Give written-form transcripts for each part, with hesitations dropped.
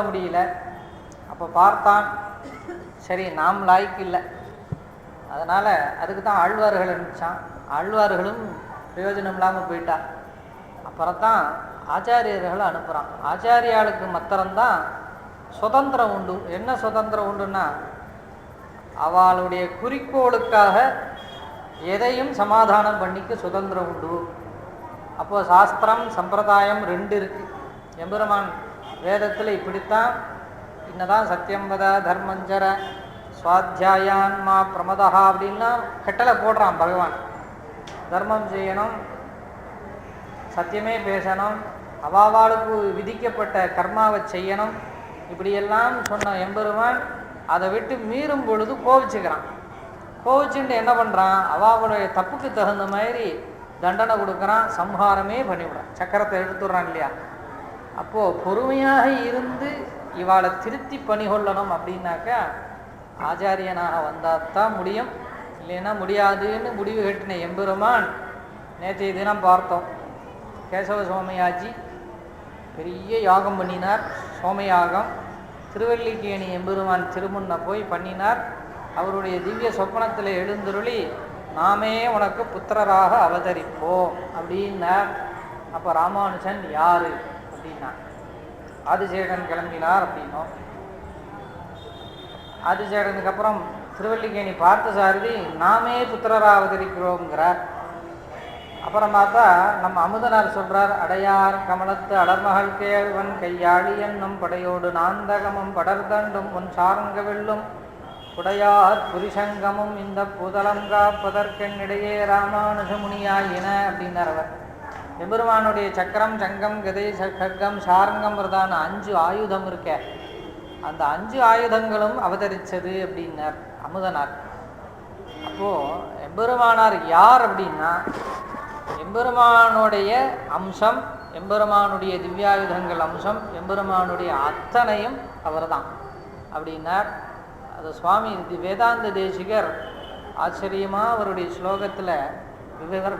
முடியல. அப்போ பார்த்தான், சரி நாம் லாய்க்கு இல்லை, அதனால் அதுக்கு தான் ஆழ்வார்கள் அனுப்பிச்சான். ஆழ்வார்களும் பிரயோஜனம் இல்லாமல் போயிட்டா. அப்புறம் தான் ஆச்சாரியர்களை அனுப்புகிறான். ஆச்சாரியாளுக்கு மாத்திரம்தான் சுதந்திரம் உண்டு. என்ன சுதந்திரம் உண்டுன்னா, அவளுடைய குறிக்கோளுக்காக எதையும் சமாதானம் பண்ணிக்க சுதந்திரம் உண்டு. அப்போது சாஸ்திரம் சம்பிரதாயம் ரெண்டு இருக்குது. எம்பெருமான் வேதத்தில் இப்படித்தான், இன்னதான் சத்தியம் வத தர்மஞ்சர சுவாத்தியாயான்மா பிரமதா அப்படின்னா கட்டளை போடுறான் பகவான். தர்மம் செய்யணும், சத்தியமே பேசணும், அவாவாளுக்கு விதிக்கப்பட்ட கர்மாவை செய்யணும், இப்படியெல்லாம் சொன்ன எம்பெருமான் அதை விட்டு மீறும் பொழுது கோவிச்சுக்கிறான். கோவிச்சுட்டு என்ன பண்ணுறான், அவாவுடைய தப்புக்கு தகுந்த மாதிரி தண்டனை கொடுக்குறான், சம்ஹாரமே பண்ணிவிடான், சக்கரத்தை எடுத்துடுறான் இல்லையா. அப்போது பொறுமையாக இருந்து இவாளை திருத்தி பணிகொள்ளணும் அப்படின்னாக்கா ஆச்சாரியனாக வந்தால் தான் முடியும், இல்லைன்னா முடியாதுன்னு முடிவு கட்டின எம்பெருமான். நேற்றைய தினம் பார்த்தோம், கேசவ சோமயாஜி பெரிய யாகம் பண்ணினார். சோமயாகம் திருவல்லிக்கேணி எம்பெருமான் திருமுன்ன போய் பண்ணினார். அவருடைய திவ்ய சொப்பனத்தில் எழுந்தருளி நாமே உனக்கு புத்திரராக அவதரிப்போம் அப்படின்னார். அப்போ ராமானுஜன் யார் அப்படின்னா, ஆதிசேடன் கிளம்பினார் அப்படின்னோம். ஆதிசேடனுக்கு அப்புறம் திருவல்லிக்கேணி பார்த்தசாரதி நாமே புத்திரராக அவதரிக்கிறோங்கிறார். அப்புறம் பார்த்தா நம்ம அமுதனார் சொல்கிறார், அடையார் கமலத்து அடர்மகள் கேழ்வன் கையாளி என்னும் படையோடு நாந்தகமும் படர்தண்டும் உன் சார்ங்க வெல்லும் உடையார் புரிசங்கமும் இந்த புதலம் காப்பதற்கென்னிடையே ராமானுஜமுனியாயின அப்படின்னார் அவர். எம்பெருமானுடைய சக்கரம், சங்கம், கதை, சர்க்கம், சார்ங்கம்ன்றதான 5 ஆயுதம் இருக்க, அந்த 5 ஆயுதங்களும் அவதரித்தது அப்படின்னார் அமுதனார். அப்போது எம்பெருமானார் யார் அப்படின்னா, எம்பெருமானுடைய அம்சம், எம்பெருமானுடைய திவ்யாயுதங்கள் அம்சம், எம்பெருமானுடைய அத்தனையும் அவர் தான் அப்படின்னார். அது சுவாமி வேதாந்த தேசிகர் ஆச்சரியமாக அவருடைய ஸ்லோகத்தில்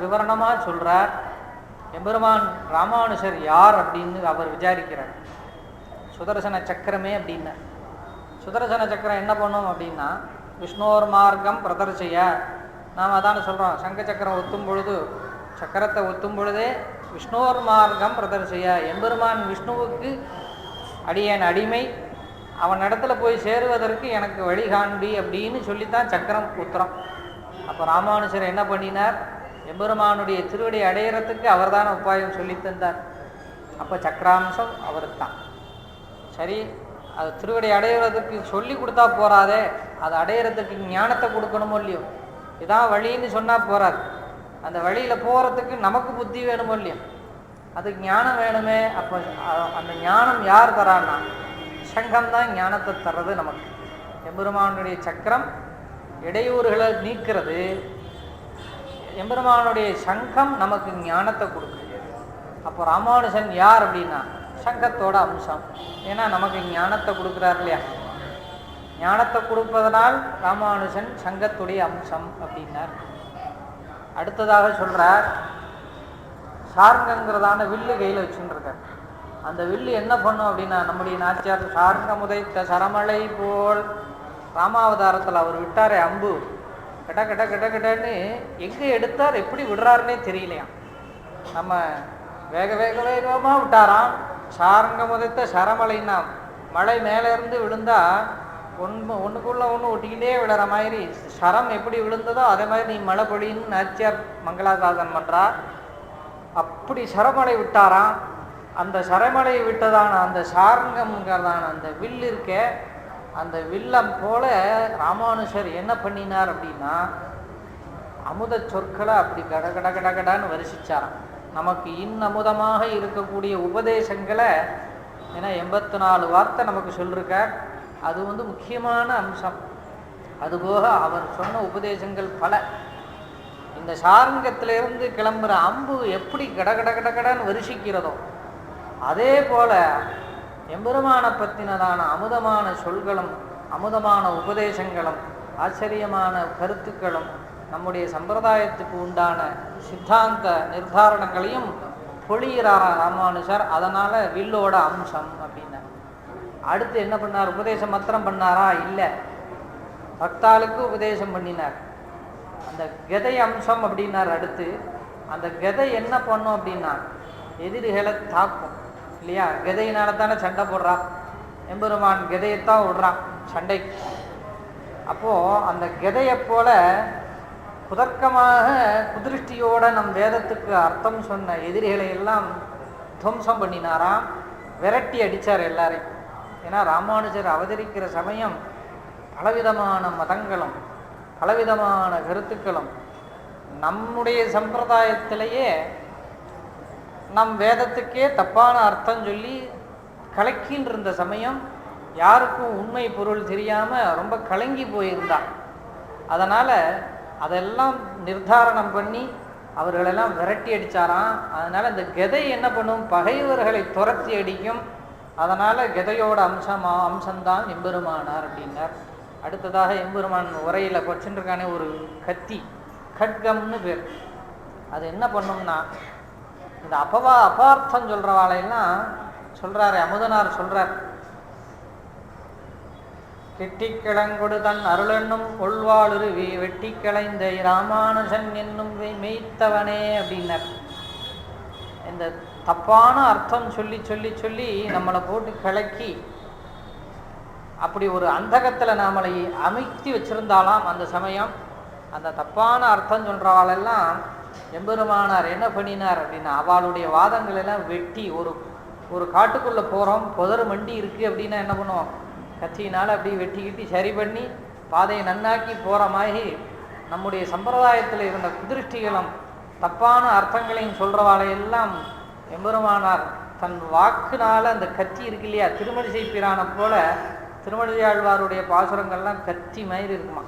விவரணமாக சொல்கிறார். எம்பெருமான் ராமானுஜர் யார் அப்படின்னு அவர் விசாரிக்கிறார். சுதர்சன சக்கரமே அப்படின்னா, சுதர்சன சக்கரம் என்ன பண்ணும் அப்படின்னா, விஷ்ணோர் மார்க்கம் பிரதர்சைய. நாம் அதான சொல்கிறோம், சங்க சக்கரம் ஒத்தும் பொழுது, சக்கரத்தை ஒத்தும் பொழுதே விஷ்ணோர் மார்க்கம் பிரதர்சைய, எம்பெருமான் விஷ்ணுவுக்கு அடியேன் அடிமை, அவன் இடத்துல போய் சேருவதற்கு எனக்கு வழிகாண்பி அப்படின்னு சொல்லித்தான் சக்கரம் உத்தரம். அப்போ ராமானுஜர் என்ன பண்ணினார், எம்பெருமானுடைய திருவடி அடையிறதுக்கு அவர் தான் உபாயம் சொல்லித்தந்தார். அப்போ சக்கராம்சம் அவருக்கு தான். சரி, அது திருவடி அடையிறதுக்கு சொல்லி கொடுத்தா போகாதே, அது அடையிறதுக்கு ஞானத்தை கொடுக்கணுமோ இல்லையோ. இதான் வழின்னு சொன்னால் போகாது, அந்த வழியில் போகிறதுக்கு நமக்கு புத்தி வேணுமோ இல்லையோ, அதுக்கு ஞானம் வேணுமே. அப்போ அந்த ஞானம் யார் தரான்னா, சங்கம் தான் ஞானத்தை தர்றது நமக்கு. எம்பெருமானுடைய சக்கரம் இடையூறுகளை நீக்கிறது, எம்பெருமானுடைய சங்கம் நமக்கு ஞானத்தை கொடுக்குது. அப்போ ராமானுஜன் யார் அப்படின்னா, சங்கத்தோட அம்சம். ஏன்னா நமக்கு ஞானத்தை கொடுக்குறார் இல்லையா, ஞானத்தை கொடுப்பதனால் ராமானுஜன் சங்கத்துடைய அம்சம் அப்படின்னார். அடுத்ததாக சொல்கிறார், சார்ங்கங்கிறதான வில்லு கையில் வச்சுருக்கார். அந்த வில்லு என்ன பண்ணும் அப்படின்னா, நம்முடைய நாச்சியார் சார்ங்க முதைத்த சரமலை போல், ராமாவதாரத்தில் அவர் விட்டாரே அம்பு, கட்ட கட்ட கட்ட கட்டன்னு எங்கே எடுத்தார், எப்படி விடுறாருன்னே தெரியலையாம். நம்ம வேக வேக வேகமாக விட்டாராம். சார்ங்க முதைத்த சரமலைன்னா மழை மேலேருந்து விழுந்தால் ஒன்றுக்குள்ளே ஒன்று ஒட்டிக்கிட்டே விழுற மாதிரி, சரம் எப்படி விழுந்ததோ அதே மாதிரி நீ மழை பொழின்னு நாச்சியார் மங்களாசாசன் பண்ணுறா. அப்படி சரமலை விட்டாராம். அந்த சரமலை விட்டதான அந்த சார்ங்கம்ங்கிறதான அந்த வில் இருக்க, அந்த வில்லம் போல ராமானுஜர் என்ன பண்ணினார் அப்படின்னா, அமுத சொற்களை அப்படி கட கட கட கடான்னு வரிசிச்சாராம். நமக்கு இன்னமுதமாக இருக்கக்கூடிய உபதேசங்களை, ஏன்னா 84 வார்த்தை நமக்கு சொல்லியிருக்கார், அது முக்கியமான அம்சம். அதுபோக அவர் சொன்ன உபதேசங்கள் பல. இந்த சார்ங்கத்திலிருந்து கிளம்புற அம்பு எப்படி கட கட கட கடன்னு வரிசிக்கிறதோ, அதே போல எம்பெருமானை பற்றினதான அமுதமான சொல்களும் அமுதமான உபதேசங்களும் ஆச்சரியமான கருத்துக்களும் நம்முடைய சம்பிரதாயத்துக்கு உண்டான சித்தாந்த நிர்தாரணங்களையும் பொழியிறாரா ராமானுஜர். அதனால் வில்லோட அம்சம் அப்படின்னா, அடுத்து என்ன பண்ணார்? உபதேசம் மாத்திரம் பண்ணாரா? இல்லை, பக்தாளுக்கு உபதேசம் பண்ணினார். அந்த கதை அம்சம் அப்படின்னார். அடுத்து அந்த கதை என்ன பண்ணும் அப்படின்னா எதிரிகளை தாக்கும் இல்லையா? கதையினால தானே சண்டை போடுறான் எம்பெருமான், கதையைத்தான் விடுறான் சண்டைக்கு. அப்போது அந்த கதையை போல குதர்க்கமாக குதிருஷ்டியோட நம் வேதத்துக்கு அர்த்தம் சொன்ன எதிரிகளை எல்லாம் துவம்சம் பண்ணினாராம், விரட்டி அடித்தார் எல்லாரையும். ஏன்னா ராமானுஜர் அவதரிக்கிற சமயம் பலவிதமான மதங்களும் பலவிதமான கருத்துக்களும் நம்முடைய சம்பிரதாயத்திலேயே நம் வேதத்துக்கே தப்பான அர்த்தம் சொல்லி கலக்கின்னு இருந்த சமயம் யாருக்கும் உண்மை பொருள் தெரியாமல் ரொம்ப கலங்கி போயிருந்தார். அதனால் அதெல்லாம் நிர்தாரணம் பண்ணி அவர்களெல்லாம் விரட்டி அடித்தாராம். அதனால் இந்த கதை என்ன பண்ணும்? பகைவர்களை துரத்தி அடிக்கும். அதனால் கதையோட அம்சம்தான் எம்பெருமானார் அப்படின்னார். அடுத்ததாக எம்பெருமான் உரையில் வச்சுருக்கானே ஒரு கத்தி, கட்கம்னு பேர். அது என்ன பண்ணும்னா இந்த அபார்த்தம் சொல்கிறவாளையெல்லாம் சொல்கிறாரு அமுதனார் சொல்கிறார். கெட்டிக்கிழங்கொடு தன் அருளென்னும் கொள்வாளுருவி வெட்டி கிளைந்த ராமானுஜன் என்னும் மெய்த்தவனே அப்படின்னார். இந்த தப்பான அர்த்தம் சொல்லி சொல்லி சொல்லி நம்மளை போட்டு கிளக்கி அப்படி ஒரு அந்தகத்தில் நாமளை அமைத்தி வச்சிருந்தாலாம் அந்த சமயம். அந்த தப்பான அர்த்தம் சொல்கிறவாளெல்லாம் எம்பெருமானார் என்ன பண்ணினார் அப்படின்னா அவளுடைய வாதங்கள் எல்லாம் வெட்டி ஒரு காட்டுக்குள்ளே போகிறோம், புதர் மண்டி இருக்குது அப்படின்னா என்ன பண்ணுவோம்? கத்தியினால் அப்படி வெட்டிக்கிட்டி சரி பண்ணி பாதையை நன்னாக்கி போகிற மாதிரி நம்முடைய சம்பிரதாயத்தில் இருந்த குதிருஷ்டிகளும் தப்பான அர்த்தங்களையும் சொல்கிறவாளையெல்லாம் எம்பெருமானார் தன் வாக்குனால் அந்த கத்தி இருக்கு இல்லையா, திருமழிசை பிரானை போல திருமழியாழ்வாருடைய பாசுரங்கள்லாம் கத்தி மாதிரி இருக்குமா.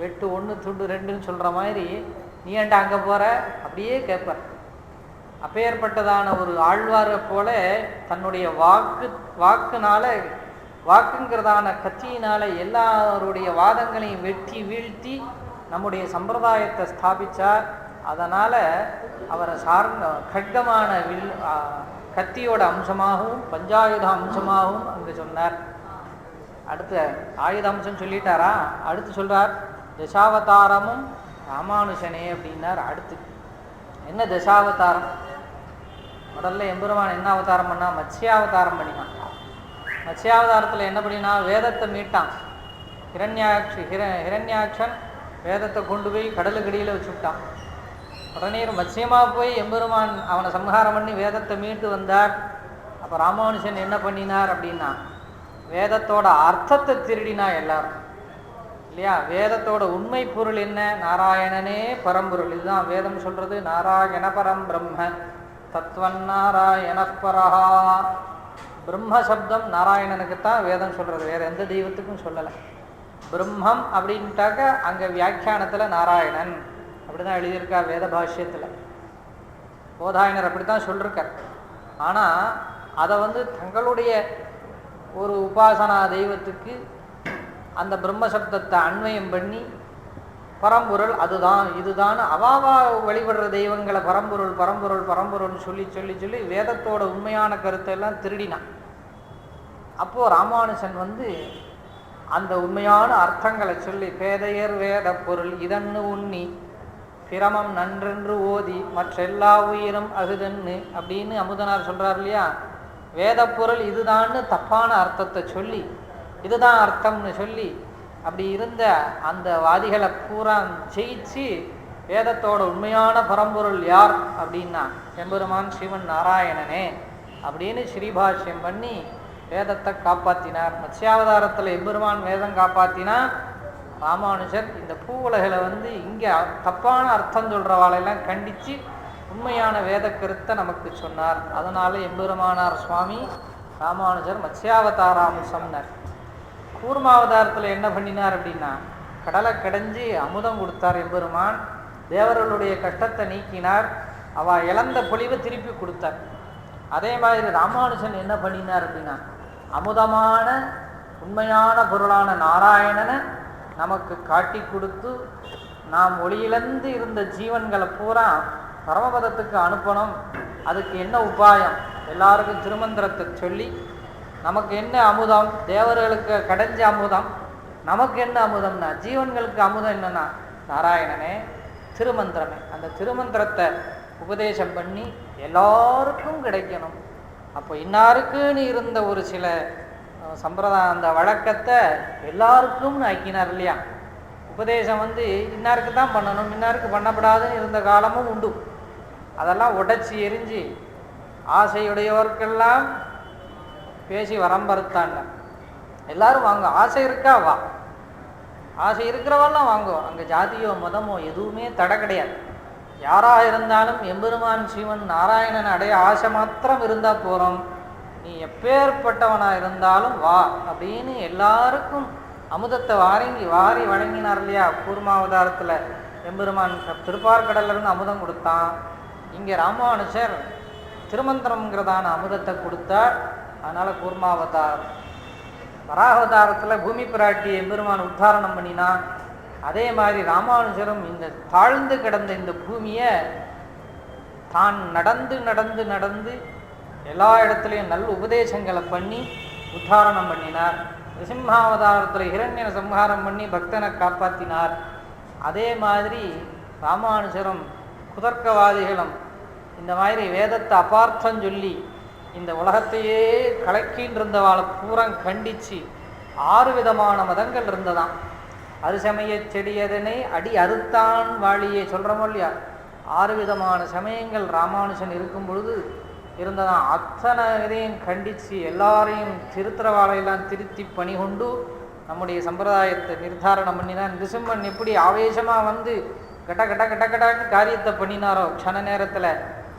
வெட்டு 1 துண்டு 2ன்னு சொல்கிற மாதிரி நீ ஏன்டா அங்கே போகிற அப்படியே கேட்பார். அப்பேற்பட்டதான ஒரு ஆழ்வாரை போல தன்னுடைய வாக்குங்கிறதான கத்தியினால் எல்லாருடைய வாதங்களையும் வெட்டி வீழ்த்தி நம்முடைய சம்பிரதாயத்தை ஸ்தாபித்தார். அதனால் அவரை சார்ந்த கட்கமான கத்தியோட அம்சமாகவும் பஞ்சாயுத அம்சமாகவும் அங்கே சொன்னார். அடுத்த ஆயுத அம்சம் சொல்லிட்டாரா? அடுத்து சொல்கிறார் தசாவதாரமும் ராமானுஜனே அப்படின்னார். அடுத்து என்ன தசாவதாரம்? முதல்ல எம்பெருமான் என்ன அவதாரம் பண்ணால் மத்ஸ்யாவதாரம் பண்ணினான். மத்ஸ்யாவதாரத்தில் என்ன பண்ணினா வேதத்தை மீட்டான். ஹிரண்யாட்சன் வேதத்தை கொண்டு போய் கடலுக்கடியில் வச்சுவிட்டான். உடனே மத்ஸ்யமாக போய் எம்பெருமான் அவனை சம்ஹாரம் பண்ணி வேதத்தை மீட்டு வந்தார். அப்போ ராமானுஜன் என்ன பண்ணினார் அப்படின்னா வேதத்தோட அர்த்தத்தை திருடினா எல்லாரும் இல்லையா? வேதத்தோட உண்மை பொருள் என்ன? நாராயணனே பரம்பொருள். இதுதான் வேதம் சொல்கிறது. நாராயண பரம் பிரம்ம தத்துவன் நாராயண பரஹா. பிரம்ம சப்தம் நாராயணனுக்குத்தான் வேதம் சொல்கிறது, வேறு எந்த தெய்வத்துக்கும் சொல்லலை. பிரம்மம் அப்படின்ட்டாக்க அங்கே வியாக்கியானத்தில் நாராயணன் அப்படி தான் எழுதியிருக்கார் வேத பாஷ்யத்தில். போதாயனர் அப்படி தான் சொல்லியிருக்கார். ஆனால் அதை தங்களுடைய ஒரு உபாசனா தெய்வத்துக்கு அந்த பிரம்மசப்தத்தை அன்வயம் பண்ணி பரம்பொருள் அதுதான் இதுதான் அவாவா வழிபடுற தெய்வங்களை பரம்பொருள் பரம்பொருள் பரம்பொருள்னு சொல்லி சொல்லி சொல்லி வேதத்தோட உண்மையான கருத்தை எல்லாம் திருடினான். அப்போது ராமானுஜன் அந்த உண்மையான அர்த்தங்களை சொல்லி பேதையர் வேத பொருள் இதன்னு உண்ணி பிரமம் நன்றென்று ஓதி மற்ற எல்லா உயிரும் அகுதன்னு அப்படின்னு அமுதனார் சொல்கிறார் இல்லையா? வேத பொருள் இதுதான்னு தப்பான அர்த்தத்தை சொல்லி இதுதான் அர்த்தம்னு சொல்லி அப்படி இருந்த அந்த வாதிகளை பூரா ஜெயிச்சு வேதத்தோட உண்மையான பரம்பொருள் யார் அப்படின்னா எம்பெருமான் ஸ்ரீமன் நாராயணனே அப்படின்னு ஸ்ரீபாஷ்யம் பண்ணி வேதத்தை காப்பாற்றினார். மத்ஸ்யாவதாரத்தில் எம்பெருமான் வேதம் காப்பாற்றினா ராமானுஜர் இந்த பூவுலகில் இங்கே தப்பான அர்த்தம் சொல்கிறவாளெல்லாம் கண்டித்து உண்மையான வேத கருத்தை நமக்கு சொன்னார். அதனால் எம்பெருமானார் சுவாமி ராமானுஜர் மத்ஸ்யாவதாராம்சம்னர். கூர்மாவதாரத்தில் என்ன பண்ணினார் அப்படின்னா கடலை கடைஞ்சி அமுதம் கொடுத்தார் எம்பெருமான். தேவர்களுடைய கஷ்டத்தை நீக்கினார். அவள் இழந்த பொழிவை திருப்பி கொடுத்தார். அதே மாதிரி ராமானுஜன் என்ன பண்ணினார் அப்படின்னா அமுதமான உண்மையான பொருளான நாராயணனை நமக்கு காட்டி கொடுத்து நாம் ஒளியிழந்து இருந்த ஜீவன்களை பூரா பரமபதத்துக்கு அனுப்பணும். அதுக்கு என்ன உபாயம்? எல்லாருக்கும் திருமந்திரத்தை சொல்லி நமக்கு என்ன அமுதம்? தேவர்களுக்கு கடைஞ்ச அமுதம். நமக்கு என்ன அமுதம்னா, ஜீவன்களுக்கு அமுதம் என்னன்னா நாராயணனே, திருமந்திரமே. அந்த திருமந்திரத்தை உபதேசம் பண்ணி எல்லாருக்கும் கிடைக்கணும். அப்போ இன்னாருக்குன்னு இருந்த ஒரு சில சம்பிரதாயம், அந்த வழக்கத்தை எல்லாருக்கும் ஆக்கினார் இல்லையா? உபதேசம் இன்னாருக்கு தான் பண்ணணும், இன்னாருக்கு பண்ணப்படாதுன்னு இருந்த காலமும் உண்டு. அதெல்லாம் உடைச்சி எரிஞ்சு ஆசையுடையவர்க்கெல்லாம் பேசி வரம்பறுத்தாங்க. எல்லாரும் வாங்க, ஆசை இருக்கா வா, ஆசை இருக்கிறவெல்லாம் வாங்குவோம். அங்கே ஜாதியோ மதமோ எதுவுமே தடை கிடையாது. யாராக இருந்தாலும் எம்பெருமான் சிவன் நாராயணன் அடைய ஆசை மாத்திரம் இருந்தால் போகிறோம். நீ எப்பேற்பட்டவனாக இருந்தாலும் வா அப்படின்னு எல்லாருக்கும் அமுதத்தை வாரி வழங்கினார் இல்லையா? கூர்மாவதாரத்தில் எம்பெருமான் திருப்பார்கடலிருந்து அமுதம் கொடுத்தான். இங்கே ராமானுஜர் திருமந்திரம்ங்கிறதான அமுதத்தை கொடுத்தார். அதனால் கூர்மாவதாரம். வராகவதாரத்தில் பூமி பிராட்டி எம்பெருமான் உத்தாரணம் பண்ணினான். அதே மாதிரி ராமானுஜரும் இந்த தாழ்ந்து கிடந்த இந்த பூமியை தான் நடந்து நடந்து நடந்து எல்லா இடத்துலையும் நல்ல உபதேசங்களை பண்ணி உத்தாரணம் பண்ணினார். நிருசிம்ஹாவதாரத்தில் ஹிரண்யனை சம்ஹாரம் பண்ணி பக்தனை காப்பாற்றினார். அதே மாதிரி ராமானுஜரும் குதர்க்கவாதிகளும் இந்த மாதிரி வேதத்தை அபார்த்தம் சொல்லி இந்த உலகத்தையே கலக்கின்னு இருந்தவாளை பூரம் கண்டித்து 6 விதமான மதங்கள் இருந்ததாம். அருசமய செடியதனை அடி அறுத்தான் வாழியை சொல்கிறோமோ இல்லையா? 6 விதமான சமயங்கள் ராமானுஜன் இருக்கும் பொழுது இருந்ததாம். அத்தனை இதையும் கண்டித்து எல்லாரையும் திருத்துறவாளையெல்லாம் திருத்தி பணி கொண்டு நம்முடைய சம்பிரதாயத்தை நிர்தாரணம் பண்ணி தான் நிருசிம்மன் எப்படி ஆவேசமாக கட்ட கட்ட கட்ட கட்டான்னு காரியத்தை பண்ணினாரோ க்ஷண நேரத்தில்,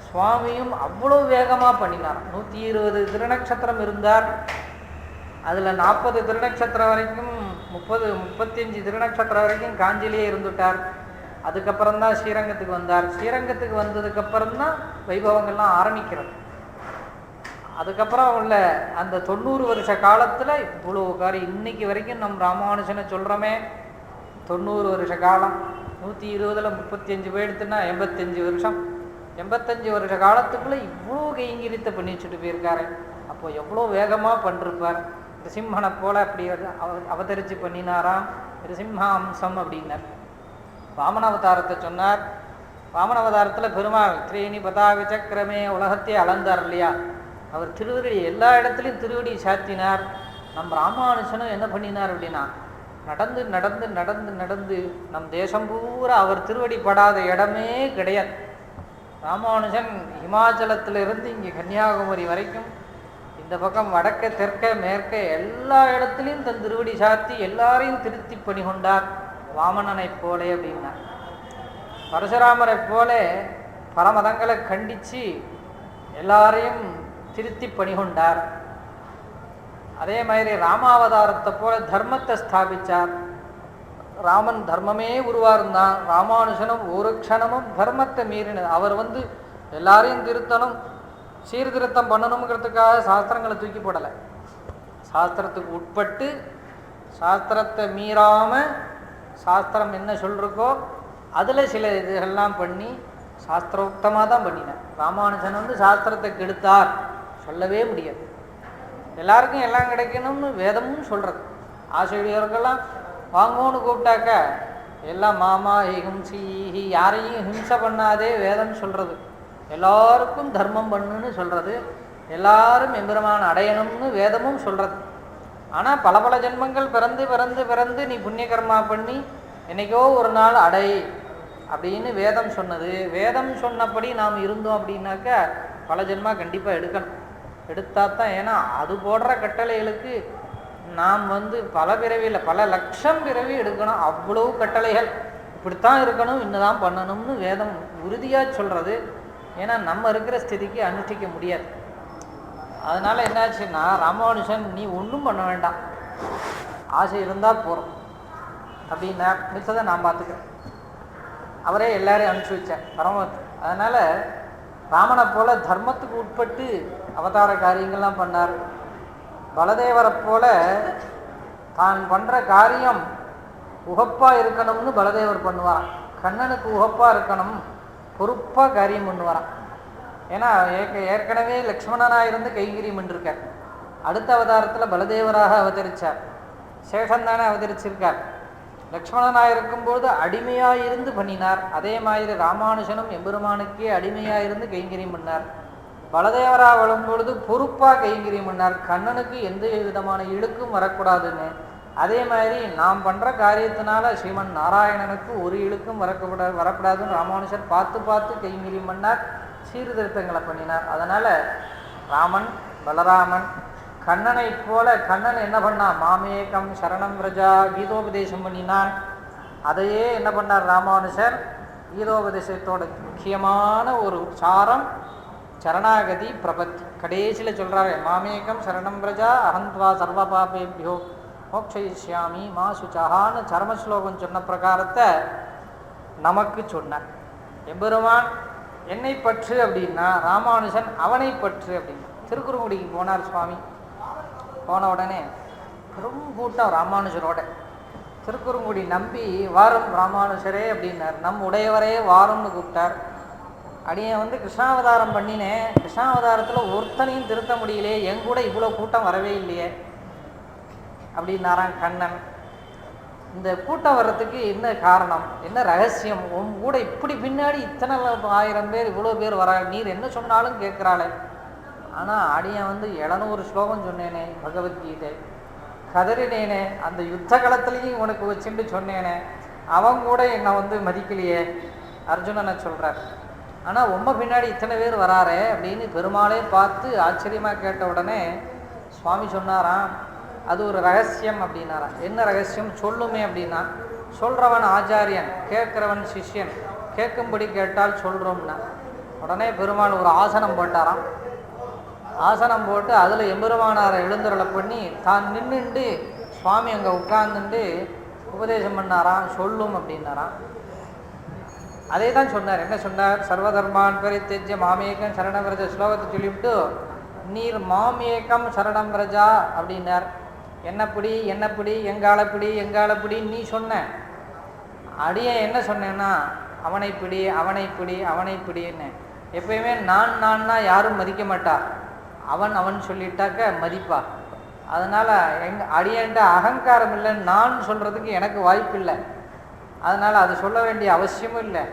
சுவாமியும் அவ்வளோ வேகமாக பண்ணினார். 120 திருநக்ஷத்திரம் இருந்தார். அதில் 40 திருநக்ஷத்திரம் வரைக்கும் 35 திருநக்ஷத்திரம் வரைக்கும் காஞ்சிலேயே இருந்துட்டார். அதுக்கப்புறம்தான் ஸ்ரீரங்கத்துக்கு வந்தார். ஸ்ரீரங்கத்துக்கு வந்ததுக்கப்புறம்தான் வைபவங்கள்லாம் ஆரம்பிக்கிறது. அதுக்கப்புறம் உள்ள அந்த 90 வருஷ காலத்தில் இவ்வளோ காரியம் இன்னைக்கு வரைக்கும் நம் ராமானுஜனை சொல்கிறோமே. 90 வருஷ காலம், 120ல் 35 போயிடுத்துன்னா 85 வருஷம். 85 வருஷ காலத்துக்குள்ளே இவ்வளோ கைங்கரியத்தை பண்ணி வச்சுட்டு போயிருக்காரு. அப்போது எவ்வளோ வேகமாக பண்ணிருப்பார். நிருசிம்மனை போல் அப்படி அவதரித்து பண்ணினாராம். நிருசிம்ஹாம்சம் அப்படின்னார். வாமனாவதாரத்தை சொன்னார். வாமனாவதாரத்தில் பெருமாள் திரேணி பதாவி சக்கரமே உலகத்தையே அளந்தார் இல்லையா? அவர் திருவடி எல்லா இடத்துலையும் திருவடி சாத்தினார். நம் ராமானுஜனும் என்ன பண்ணினார் அப்படின்னா, நடந்து நடந்து நடந்து நடந்து நம் தேசம் பூரா அவர் திருவடி படாத இடமே கிடையாது. ராமானுஜன் இமாச்சலத்திலிருந்து இங்கே கன்னியாகுமரி வரைக்கும் இந்த பக்கம் வடக்க தெற்க மேற்க எல்லா இடத்துலையும் தன் திருவடி சாத்தி எல்லாரையும் திருத்தி பணி கொண்டார். வாமனனை போலே அப்படின்னார். பரசுராமரை போல பரமதங்களை கண்டித்து எல்லாரையும் திருத்தி பணி கொண்டார். அதே மாதிரி ராமாவதாரத்தை போல தர்மத்தை ஸ்தாபித்தார். ராமன் தர்மமே உருவாருந்தான். ராமானுஜனும் ஒரு க்ஷணமும் தர்மத்தை மீறினது. அவர் எல்லாரையும் திருத்தணும், சீர்திருத்தம் பண்ணணுங்கிறதுக்காக சாஸ்திரங்களை தூக்கி போடலை. சாஸ்திரத்துக்கு உட்பட்டு சாஸ்திரத்தை மீறாமல் சாஸ்திரம் என்ன சொல்லிருக்கோ அதில் சில இதுகள்லாம் பண்ணி சாஸ்திரோக்தமாக தான் பண்ணினேன். ராமானுஜன் சாஸ்திரத்தை கெடுத்தார் சொல்லவே முடியாது. எல்லாருக்கும் எல்லாம் கிடைக்கணும்னு வேதமும் சொல்கிறது. ஆசிரியர்கள்லாம் வாங்கோன்னு கூப்பிட்டாக்க எல்லாம் மாமா ஹிம்சி யாரையும் ஹிம்சை பண்ணாதே வேதம் சொல்கிறது. எல்லாருக்கும் தர்மம் பண்ணுன்னு சொல்கிறது. எல்லாரும் எம்பெருமான் அடையணும்னு வேதமும் சொல்கிறது. ஆனால் பல பல ஜென்மங்கள் பிறந்து பிறந்து பிறந்து நீ புண்ணியகர்மா பண்ணி என்னைக்கோ ஒரு நாள் அடை அப்படின்னு வேதம் சொன்னது. வேதம் சொன்னபடி நாம் இருந்தோம் அப்படின்னாக்க பல ஜென்மா கண்டிப்பாக எடுக்கணும். எடுத்தால் தான், ஏன்னா அது போடுற கட்டளைகளுக்கு நாம் பல பிறவியில் பல லட்சம் பிறவி எடுக்கணும். அவ்வளவு கட்டளைகள் இப்படித்தான் இருக்கணும், இன்னதான் பண்ணணும்னு வேதம் உறுதியாக சொல்கிறது. ஏன்னா நம்ம இருக்கிற ஸ்திதிக்கு அனுஷ்டிக்க முடியாது. அதனால் என்னாச்சுன்னா, ராமானுஜன் நீ ஒன்றும் பண்ண வேண்டாம், ஆசை இருந்தால் போகிறோம் அப்படின்னா மிச்சதை நான் பார்த்துக்கிறேன். அவரே எல்லாரையும் அனுப்பிச்சி வச்சார் பரமத்து. அதனால் ராமனை போல தர்மத்துக்கு உட்பட்டு அவதார காரியங்கள்லாம் பண்ணார். பலதேவரை போல தான் பண்ணுற காரியம் உகப்பாக இருக்கணும்னு பலதேவர் பண்ணுவாராம். கண்ணனுக்கு உகப்பாக இருக்கணும், பொறுப்பாக காரியம் பண்ணுவாராம். ஏன்னா ஏற்கனவே லக்ஷ்மணனாக இருந்து கைங்கரியம் பண்ணிருக்கார். அடுத்த அவதாரத்தில் பலதேவராக அவதரித்தார். சேஷன் தானே அவதரிச்சிருக்கார். லக்ஷ்மணனாக இருக்கும்போது அடிமையாக இருந்து பண்ணினார். அதே மாதிரி ராமானுஜனும் எம்பெருமானுக்கே அடிமையாக இருந்து கைங்கரியம் பண்ணார். பலதேவராக வரும்பொழுது பொறுப்பாக கைங்கரியம் பண்ணார். கண்ணனுக்கு எந்த விதமான இழுக்கும் வரக்கூடாதுன்னு. அதே மாதிரி நாம் பண்ணுற காரியத்தினால ஸ்ரீமன் நாராயணனுக்கு ஒரு இழுக்கும் வரக்கூடாதுன்னு ராமானுஜர் பார்த்து பார்த்து கைங்கரியம் பண்ணார், சீர்திருத்தங்களை பண்ணினார். அதனால் ராமன் பலராமன் கண்ணனை போல கண்ணன் என்ன பண்ணான்? மாமேகம் சரணம் பிரஜா கீதோபதேசம் பண்ணினான். அதையே என்ன பண்ணார் ராமானுஜர்? கீதோபதேசத்தோட முக்கியமான ஒரு சாரம் சரணாகதி பிரபத்தி. கடைசியில் சொல்கிறாரு, மாமேகம் சரணம் பிரஜா அகந்த்வா சர்வ பாபேபியோ மோக்ஷயிஷ்யாமி மா சுச்சகான்னு சர்மஸ்லோகம் சொன்ன பிரகாரத்தை நமக்கு சொன்னார். எம்பெருமான் என்னை பற்று அப்படின்னா, ராமானுஜன் அவனை பற்று அப்படின்னா. திருக்குறுங்குடிக்கு போனார் சுவாமி. போன உடனே பெரும் கூட்டம் ராமானுஜரோட. திருக்குறுங்குடி நம்பி வாரம் ராமானுஜரே அப்படின்னார். நம் உடையவரே வாரம்னு கூப்பிட்டார். அடியன் கிருஷ்ணாவதாரம் பண்ணினேன், கிருஷ்ணாவதாரத்தில் ஒருத்தனையும் திருத்த முடியலையே, என் கூட இவ்வளோ கூட்டம் வரவே இல்லையே அப்படின்னாரான் கண்ணன். இந்த கூட்டம் வர்றதுக்கு என்ன காரணம், என்ன ரகசியம்? உன் கூட இப்படி பின்னாடி இத்தனை 1000 பேர் இவ்வளோ பேர் வர, நீர் என்ன சொன்னாலும் கேட்குறாளே. ஆனால் அடியன் 700 ஸ்லோகம் சொன்னேனே பகவத்கீதை, கதறினேனே, அந்த யுத்த காலத்துலேயும் உனக்கு வச்சுட்டு சொன்னேனே, அவன் கூட என்னை மதிக்கலையே அர்ஜுனனை சொல்கிறார். ஆனால் உம்ம பின்னாடி இத்தனை பேர் வராரே அப்படின்னு பெருமாளே பார்த்து ஆச்சரியமாக கேட்ட உடனே சுவாமி சொன்னாராம், அது ஒரு ரகசியம் அப்படின்னாராம். என்ன ரகசியம் சொல்லுமே அப்படின்னா, சொல்கிறவன் ஆச்சாரியன், கேட்குறவன் சிஷ்யன், கேட்கும்படி கேட்டால் சொல்கிறோம்னா. உடனே பெருமாள் ஒரு ஆசனம் போட்டாராம். ஆசனம் போட்டு அதில் எம்பெருமானாரை எழுந்துருளை பண்ணி தான் நின்றுண்டு சுவாமி அங்கே உட்கார்ந்துட்டு உபதேசம் பண்ணாராம். சொல்லும் அப்படின்னாராம். அதே தான் சொன்னார். என்ன சொன்னார்? சர்வதர்மான் பரித்யஜ்ய மாமேகம் சரணம் பிரஜா ஸ்லோகத்தை சொல்லிவிட்டு, நீர் மாமேகம் சரணம் பிரஜா அப்படின்னார். என்னப்படி என்னப்படி எங்காலப்படி எங்காலப்படி நீ சொன்ன. அடியே என்ன சொன்னேன்னா, அவனை பிடி அவனை பிடி அவனை பிடின்னு. எப்பயுமே நான் யாரும் மதிக்க மாட்டா, அவன் அவன் சொல்லிட்டாக்க மதிப்பா. அதனால் அடியன்ட்ட அகங்காரம் இல்லை, நான் சொல்கிறதுக்கு எனக்கு வாய்ப்பு இல்லை. அதனால் அது சொல்ல வேண்டிய அவசியமும் இல்லை.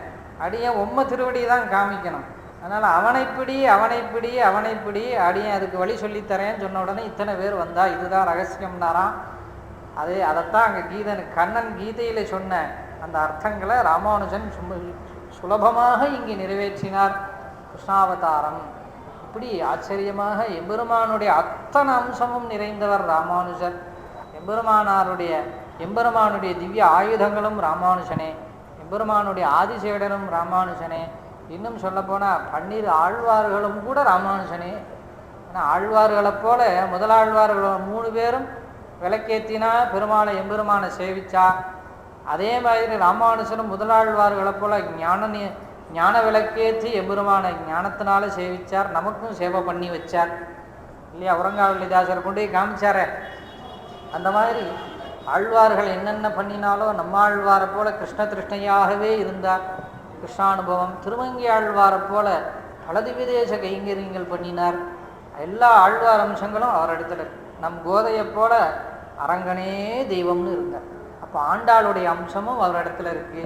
அடியன் உம்ம திருவடி தான் காமிக்கணும். அதனால் அவனை பிடி அவனை பிடி அவனை பிடி, அடியன் அதுக்கு வழி சொல்லித்தரேன்னு சொன்ன உடனே இத்தனை பேர் வந்தா. இதுதான் ரகசியம்னாராம். அதைத்தான் அங்கே கண்ணன் கீதையில் சொன்ன அந்த அர்த்தங்களை ராமானுஜன் சுலபமாக இங்கே நிறைவேற்றினார். கிருஷ்ணாவதாரம் இப்படி ஆச்சரியமாக எம்பெருமானுடைய அத்தனை அம்சமும் நிறைந்தவர் ராமானுஜர். எம்பெருமானுடைய திவ்ய ஆயுதங்களும் ராமானுஜனே, எம்பெருமானுடைய ஆதிசேடனும் ராமானுஜனே. இன்னும் சொல்லப்போனால் 12 ஆழ்வார்களும் கூட ராமானுஜனே. ஏன்னா ஆழ்வார்களை போல முதலாழ்வார்கள் 3 பேரும் விளக்கேற்றினா பெருமாளை எம்பெருமானை சேவிச்சா, அதே மாதிரி ராமானுஜனும் முதலாழ்வார்களை போல ஞான விளக்கேற்றி எம்பெருமானை ஞானத்தினால சேவிச்சார். நமக்கும் சேவை பண்ணி வச்சார் இல்லையா? அவுரங்காவல்லிதாசர் கொண்டு போய் காமிச்சார. அந்த மாதிரி ஆழ்வார்கள் என்னென்ன பண்ணினாலோ நம்மாழ்வாரை போல கிருஷ்ண திருஷ்ணையாகவே இருந்தார். கிருஷ்ணானுபவம். திருமங்கி ஆழ்வாரை போல பல திவ்யதேச கைங்கரியங்கள் பண்ணினார். எல்லா ஆழ்வார் அம்சங்களும் அவர் இடத்துல. நம் கோதையை போல அரங்கனே தெய்வம்னு இருந்தார். அப்போ ஆண்டாளுடைய அம்சமும் அவர் இடத்துல இருக்கு.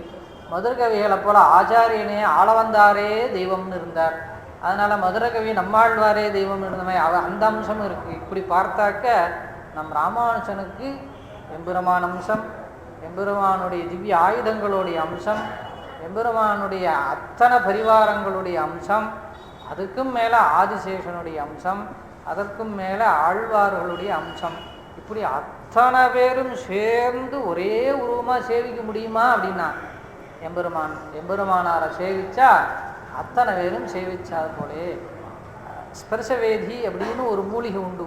மதுரகவிகளை போல ஆச்சாரியனே ஆளவந்தாரே தெய்வம்னு இருந்தார். அதனால மதுரகவி நம்மாழ்வாரே தெய்வம் இருந்தமை அந்த அம்சமும் இருக்கு. இப்படி பார்த்தாக்க நம் ராமானுஜனுக்கு எம்பெருமான் அம்சம், எம்பெருமானுடைய திவ்ய ஆயுதங்களுடைய அம்சம், எம்பெருமானுடைய அத்தனை பரிவாரங்களுடைய அம்சம், அதுக்கும் மேலே ஆதிசேஷனுடைய அம்சம், அதற்கும் மேலே ஆழ்வார்களுடைய அம்சம். இப்படி அத்தனை பேரும் சேர்ந்து ஒரே உருவமாக சேவிக்க முடியுமா அப்படின்னா, எம்பெருமானாரை சேவிச்சா அத்தனை பேரும் சேவிச்சாது போலே. ஸ்பர்சவேதி அப்படின்னு ஒரு மூலிகை உண்டு.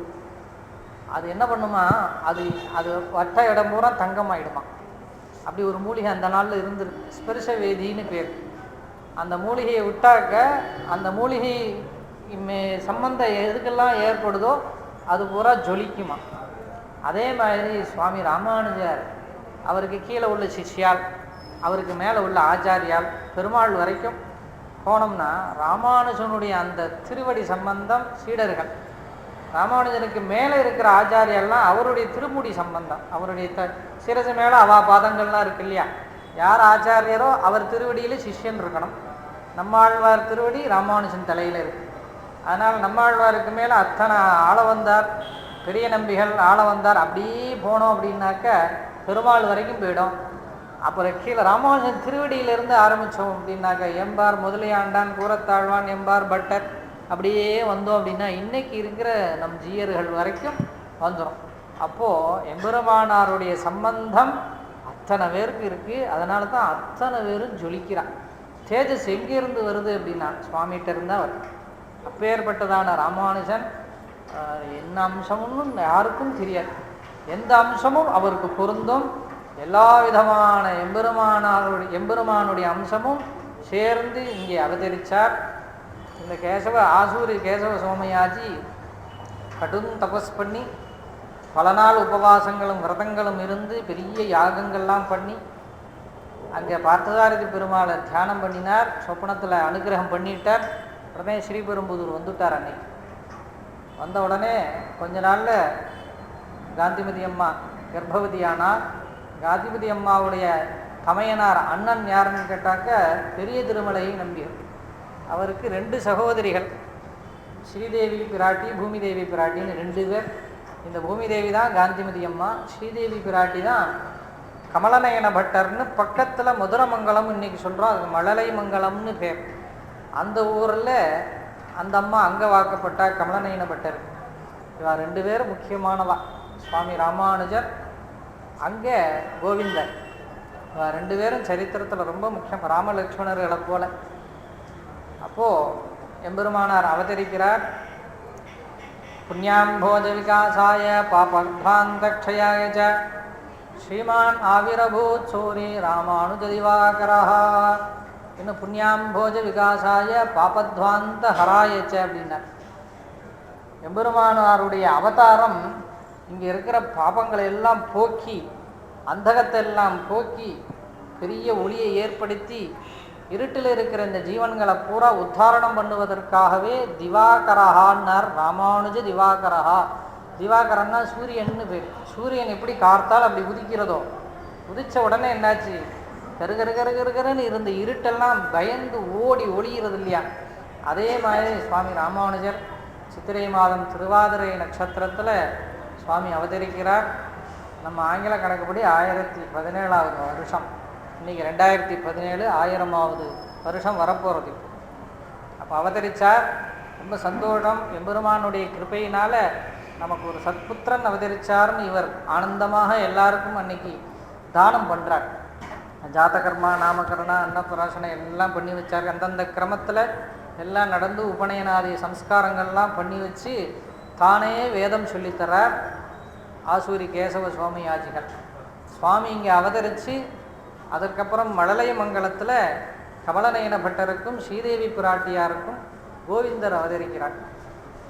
அது என்ன பண்ணுமா, அது வட்ட இடம் பூரா தங்கமாயிடுமா. அப்படி ஒரு மூலிகை அந்த நாளில் இருந்திருக்கு. ஸ்பர்சவேதின்னு பேர். அந்த மூலிகையை விட்டாக்க அந்த மூலிகை சம்பந்தம் எதுக்கெல்லாம் ஏற்படுதோ அது பூரா ஜொலிக்குமா. அதே மாதிரி சுவாமி ராமானுஜர், அவருக்கு கீழே உள்ள சிஷ்யால், அவருக்கு மேலே உள்ள ஆச்சாரியால், பெருமாள் வரைக்கும் போனோம்னா ராமானுஜனுடைய அந்த திருவடி சம்பந்தம் சீடர்கள். ராமானுஜனுக்கு மேலே இருக்கிற ஆச்சாரியெல்லாம் அவருடைய திருமுடி சம்பந்தம், அவருடைய சிரசு மேலே அவா பாதங்கள்லாம் இருக்கு இல்லையா. யார் ஆச்சாரியரோ அவர் திருவடியில் சிஷ்யன் இருக்கணும். நம்மாழ்வார் திருவடி ராமானுஜன் தலையில் இருக்கு. அதனால் நம்மாழ்வாருக்கு மேலே அத்தனை ஆள வந்தார், பெரிய நம்பிகள் ஆள வந்தார், அப்படியே போனோம் அப்படின்னாக்க பெருமாள் வரைக்கும் போயிடும். அப்புறம் கீழே ராமானுஜன் திருவடியிலிருந்து ஆரம்பித்தோம் அப்படின்னாக்க எம்பார் முதலியாண்டான், கூரத்தாழ்வான், எம்பார் பட்டர், அப்படியே வந்தோம் அப்படின்னா இன்னைக்கு இருக்கிற நம் ஜீயர்கள் வரைக்கும் வந்துடும். அப்போது எம்பெருமானாருடைய சம்பந்தம் அத்தனை பேருக்கு இருக்குது. அதனால தான் அத்தனை பேரும் ஜொலிக்கிறான். தேஜஸ் எங்கேருந்து வருது அப்படின்னா சுவாமிகிட்ட இருந்தால் வருது. அப்பேற்பட்டதான ராமானுஜன் என்ன அம்சம்னு யாருக்கும் தெரியாது. எந்த அம்சமும் அவருக்கு பொருந்தும். எல்லா விதமான எம்பெருமானுடைய அம்சமும் சேர்ந்து இங்கே அவதரித்தார். இந்த ஆசூரி கேசவ சோமயாஜி கடும் தபஸ் பண்ணி பல நாள் உபவாசங்களும் விரதங்களும் இருந்து பெரிய யாகங்கள்லாம் பண்ணி அங்கே பார்த்தசாரதி பெருமாளை தியானம் பண்ணினார். சொப்பனத்தில் அனுகிரகம் பண்ணிட்டார். உடனே ஸ்ரீபெரும்புதூர் வந்துட்டார். அன்னைக்கு வந்த உடனே கொஞ்ச நாளில் காந்திமதி அம்மா கர்ப்பவதியானார். காந்திமதி அம்மாவுடைய தமையனார் அண்ணன் யாருன்னு கேட்டாக்க பெரிய திருமலையை நம்பியர். அவருக்கு 2 சகோதரிகள், ஸ்ரீதேவி பிராட்டி, பூமிதேவி பிராட்டின்னு 2 பேர். இந்த பூமிதேவி தான் காந்திமதி அம்மா, ஸ்ரீதேவி பிராட்டி தான் கமலநயன பட்டர்னு பக்கத்தில் மதுரமங்கலம் இன்னைக்கு சொல்கிறோம், அது மழலை மங்கலம்னு பேர். அந்த ஊரில் அந்த அம்மா அங்கே வாக்கப்பட்ட கமலநயன பட்டர். இவா 2 பேரும் முக்கியமானவா. சுவாமி ராமானுஜர் அங்கே கோவிந்தர். இவா 2 பேரும் சரித்திரத்தில் ரொம்ப முக்கியம், ராமலட்சுமணர்களை போல. அப்போது எம்பெருமானார் அவதரிக்கிறார். புண்ணியாம்போஜ விகாசாய பாபத்வாந்தக்ஷயாய ச ஸ்ரீமான் ஆவிரபூத் சூரி ராமானுஜ திவாகரா. இன்னும் புண்ணியாம்போஜ விகாசாய பாபத்வாந்த ஹராயச்ச அப்படின்னார். எம்பெருமானாருடைய அவதாரம் இங்கே இருக்கிற பாபங்களை எல்லாம் போக்கி, அந்தகத்தை எல்லாம் போக்கி, பெரிய ஒளியை ஏற்படுத்தி இருட்டில் இருக்கிற இந்த ஜீவன்களை பூரா உத்தாரணம் பண்ணுவதற்காகவே திவாகரஹான்னார். ராமானுஜ திவாகரஹா. திவாகரன்னா சூரியன்னு பேர். சூரியன் எப்படி கார்த்தால் அப்படி உதிக்கிறதோ, உதித்த உடனே என்னாச்சு, கருகருன்னு இருந்த இருட்டெல்லாம் பயந்து ஓடி ஒளிகிறது இல்லையா. அதே மாதிரி சுவாமி ராமானுஜர் சித்திரை மாதம் திருவாதிரை நட்சத்திரத்தில் சுவாமி அவதரிக்கிறார். நம்ம ஆங்கில கணக்குப்படி 1017ஆவது வருஷம். இன்றைக்கி 2017, 1000ஆவது வருஷம் வரப்போகிறது. அப்போ அவதரித்தார். ரொம்ப சந்தோஷம். எம்பெருமானுடைய கிருபையினால் நமக்கு ஒரு சத்புத்திரன் அவதரித்தார்னு இவர் ஆனந்தமாக எல்லாருக்கும் அன்னைக்கு தானம் பண்ணுறார். ஜாதகர்மா, நாமகரணா, அன்னப்பிராசனை எல்லாம் பண்ணி வச்சார். அந்தந்த கிரமத்தில் எல்லாம் நடந்து உபநயனாதி சம்ஸ்காரங்கள்லாம் பண்ணி வச்சு தானே வேதம் சொல்லித்தரார் ஆசூரி கேசவ சுவாமியாஜிகள். சுவாமி இங்கே அவதரித்து அதற்கப்புறம் மழலை மங்கலத்தில் கமலநயன பட்டருக்கும் ஸ்ரீதேவி பிராட்டியாருக்கும் கோவிந்தர் அவதரிக்கிறார்.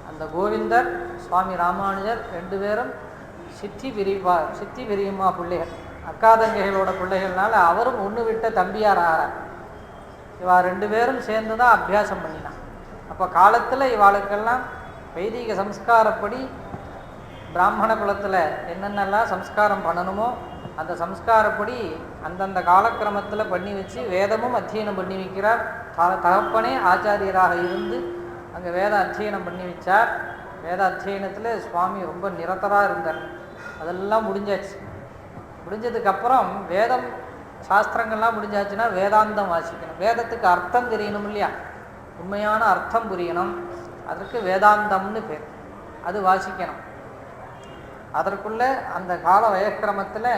அந்த கோவிந்தர் சுவாமி ராமானுஜர் 2 பேரும் சித்தி பெரியம்மா பிள்ளைகள், அக்காதங்கைகளோட பிள்ளைகள்னால அவரும் ஒன்று விட்ட தம்பியார் ஆகிறார். இவா 2 பேரும் சேர்ந்து தான் அபியாசம் பண்ணினான். அப்போ காலத்தில் இவாளுக்கெல்லாம் வைதிக சம்ஸ்காரப்படி பிராமண குலத்தில் என்னென்னலாம் சம்ஸ்காரம் பண்ணணுமோ அந்த சம்ஸ்காரப்படி அந்தந்த காலக்கிரமத்தில் பண்ணி வச்சு வேதமும் அத்தியனம் பண்ணி வைக்கிறார். தகப்பனே ஆச்சாரியராக இருந்து அங்கே வேத அத்தியனம் பண்ணி வச்சார். வேத அத்தியனத்தில் சுவாமி ரொம்ப நிரந்தராக இருந்தார். அதெல்லாம் முடிஞ்சாச்சு. முடிஞ்சதுக்கப்புறம் வேதம் சாஸ்திரங்கள்லாம் முடிஞ்சாச்சுன்னா வேதாந்தம் வாசிக்கணும். வேதத்துக்கு அர்த்தம் தெரியணும் இல்லையா, உண்மையான அர்த்தம் புரியணும். அதற்கு வேதாந்தம்னு பேர். அது வாசிக்கணும். அதற்குள்ளே அந்த கால வயக்கிரமத்தில்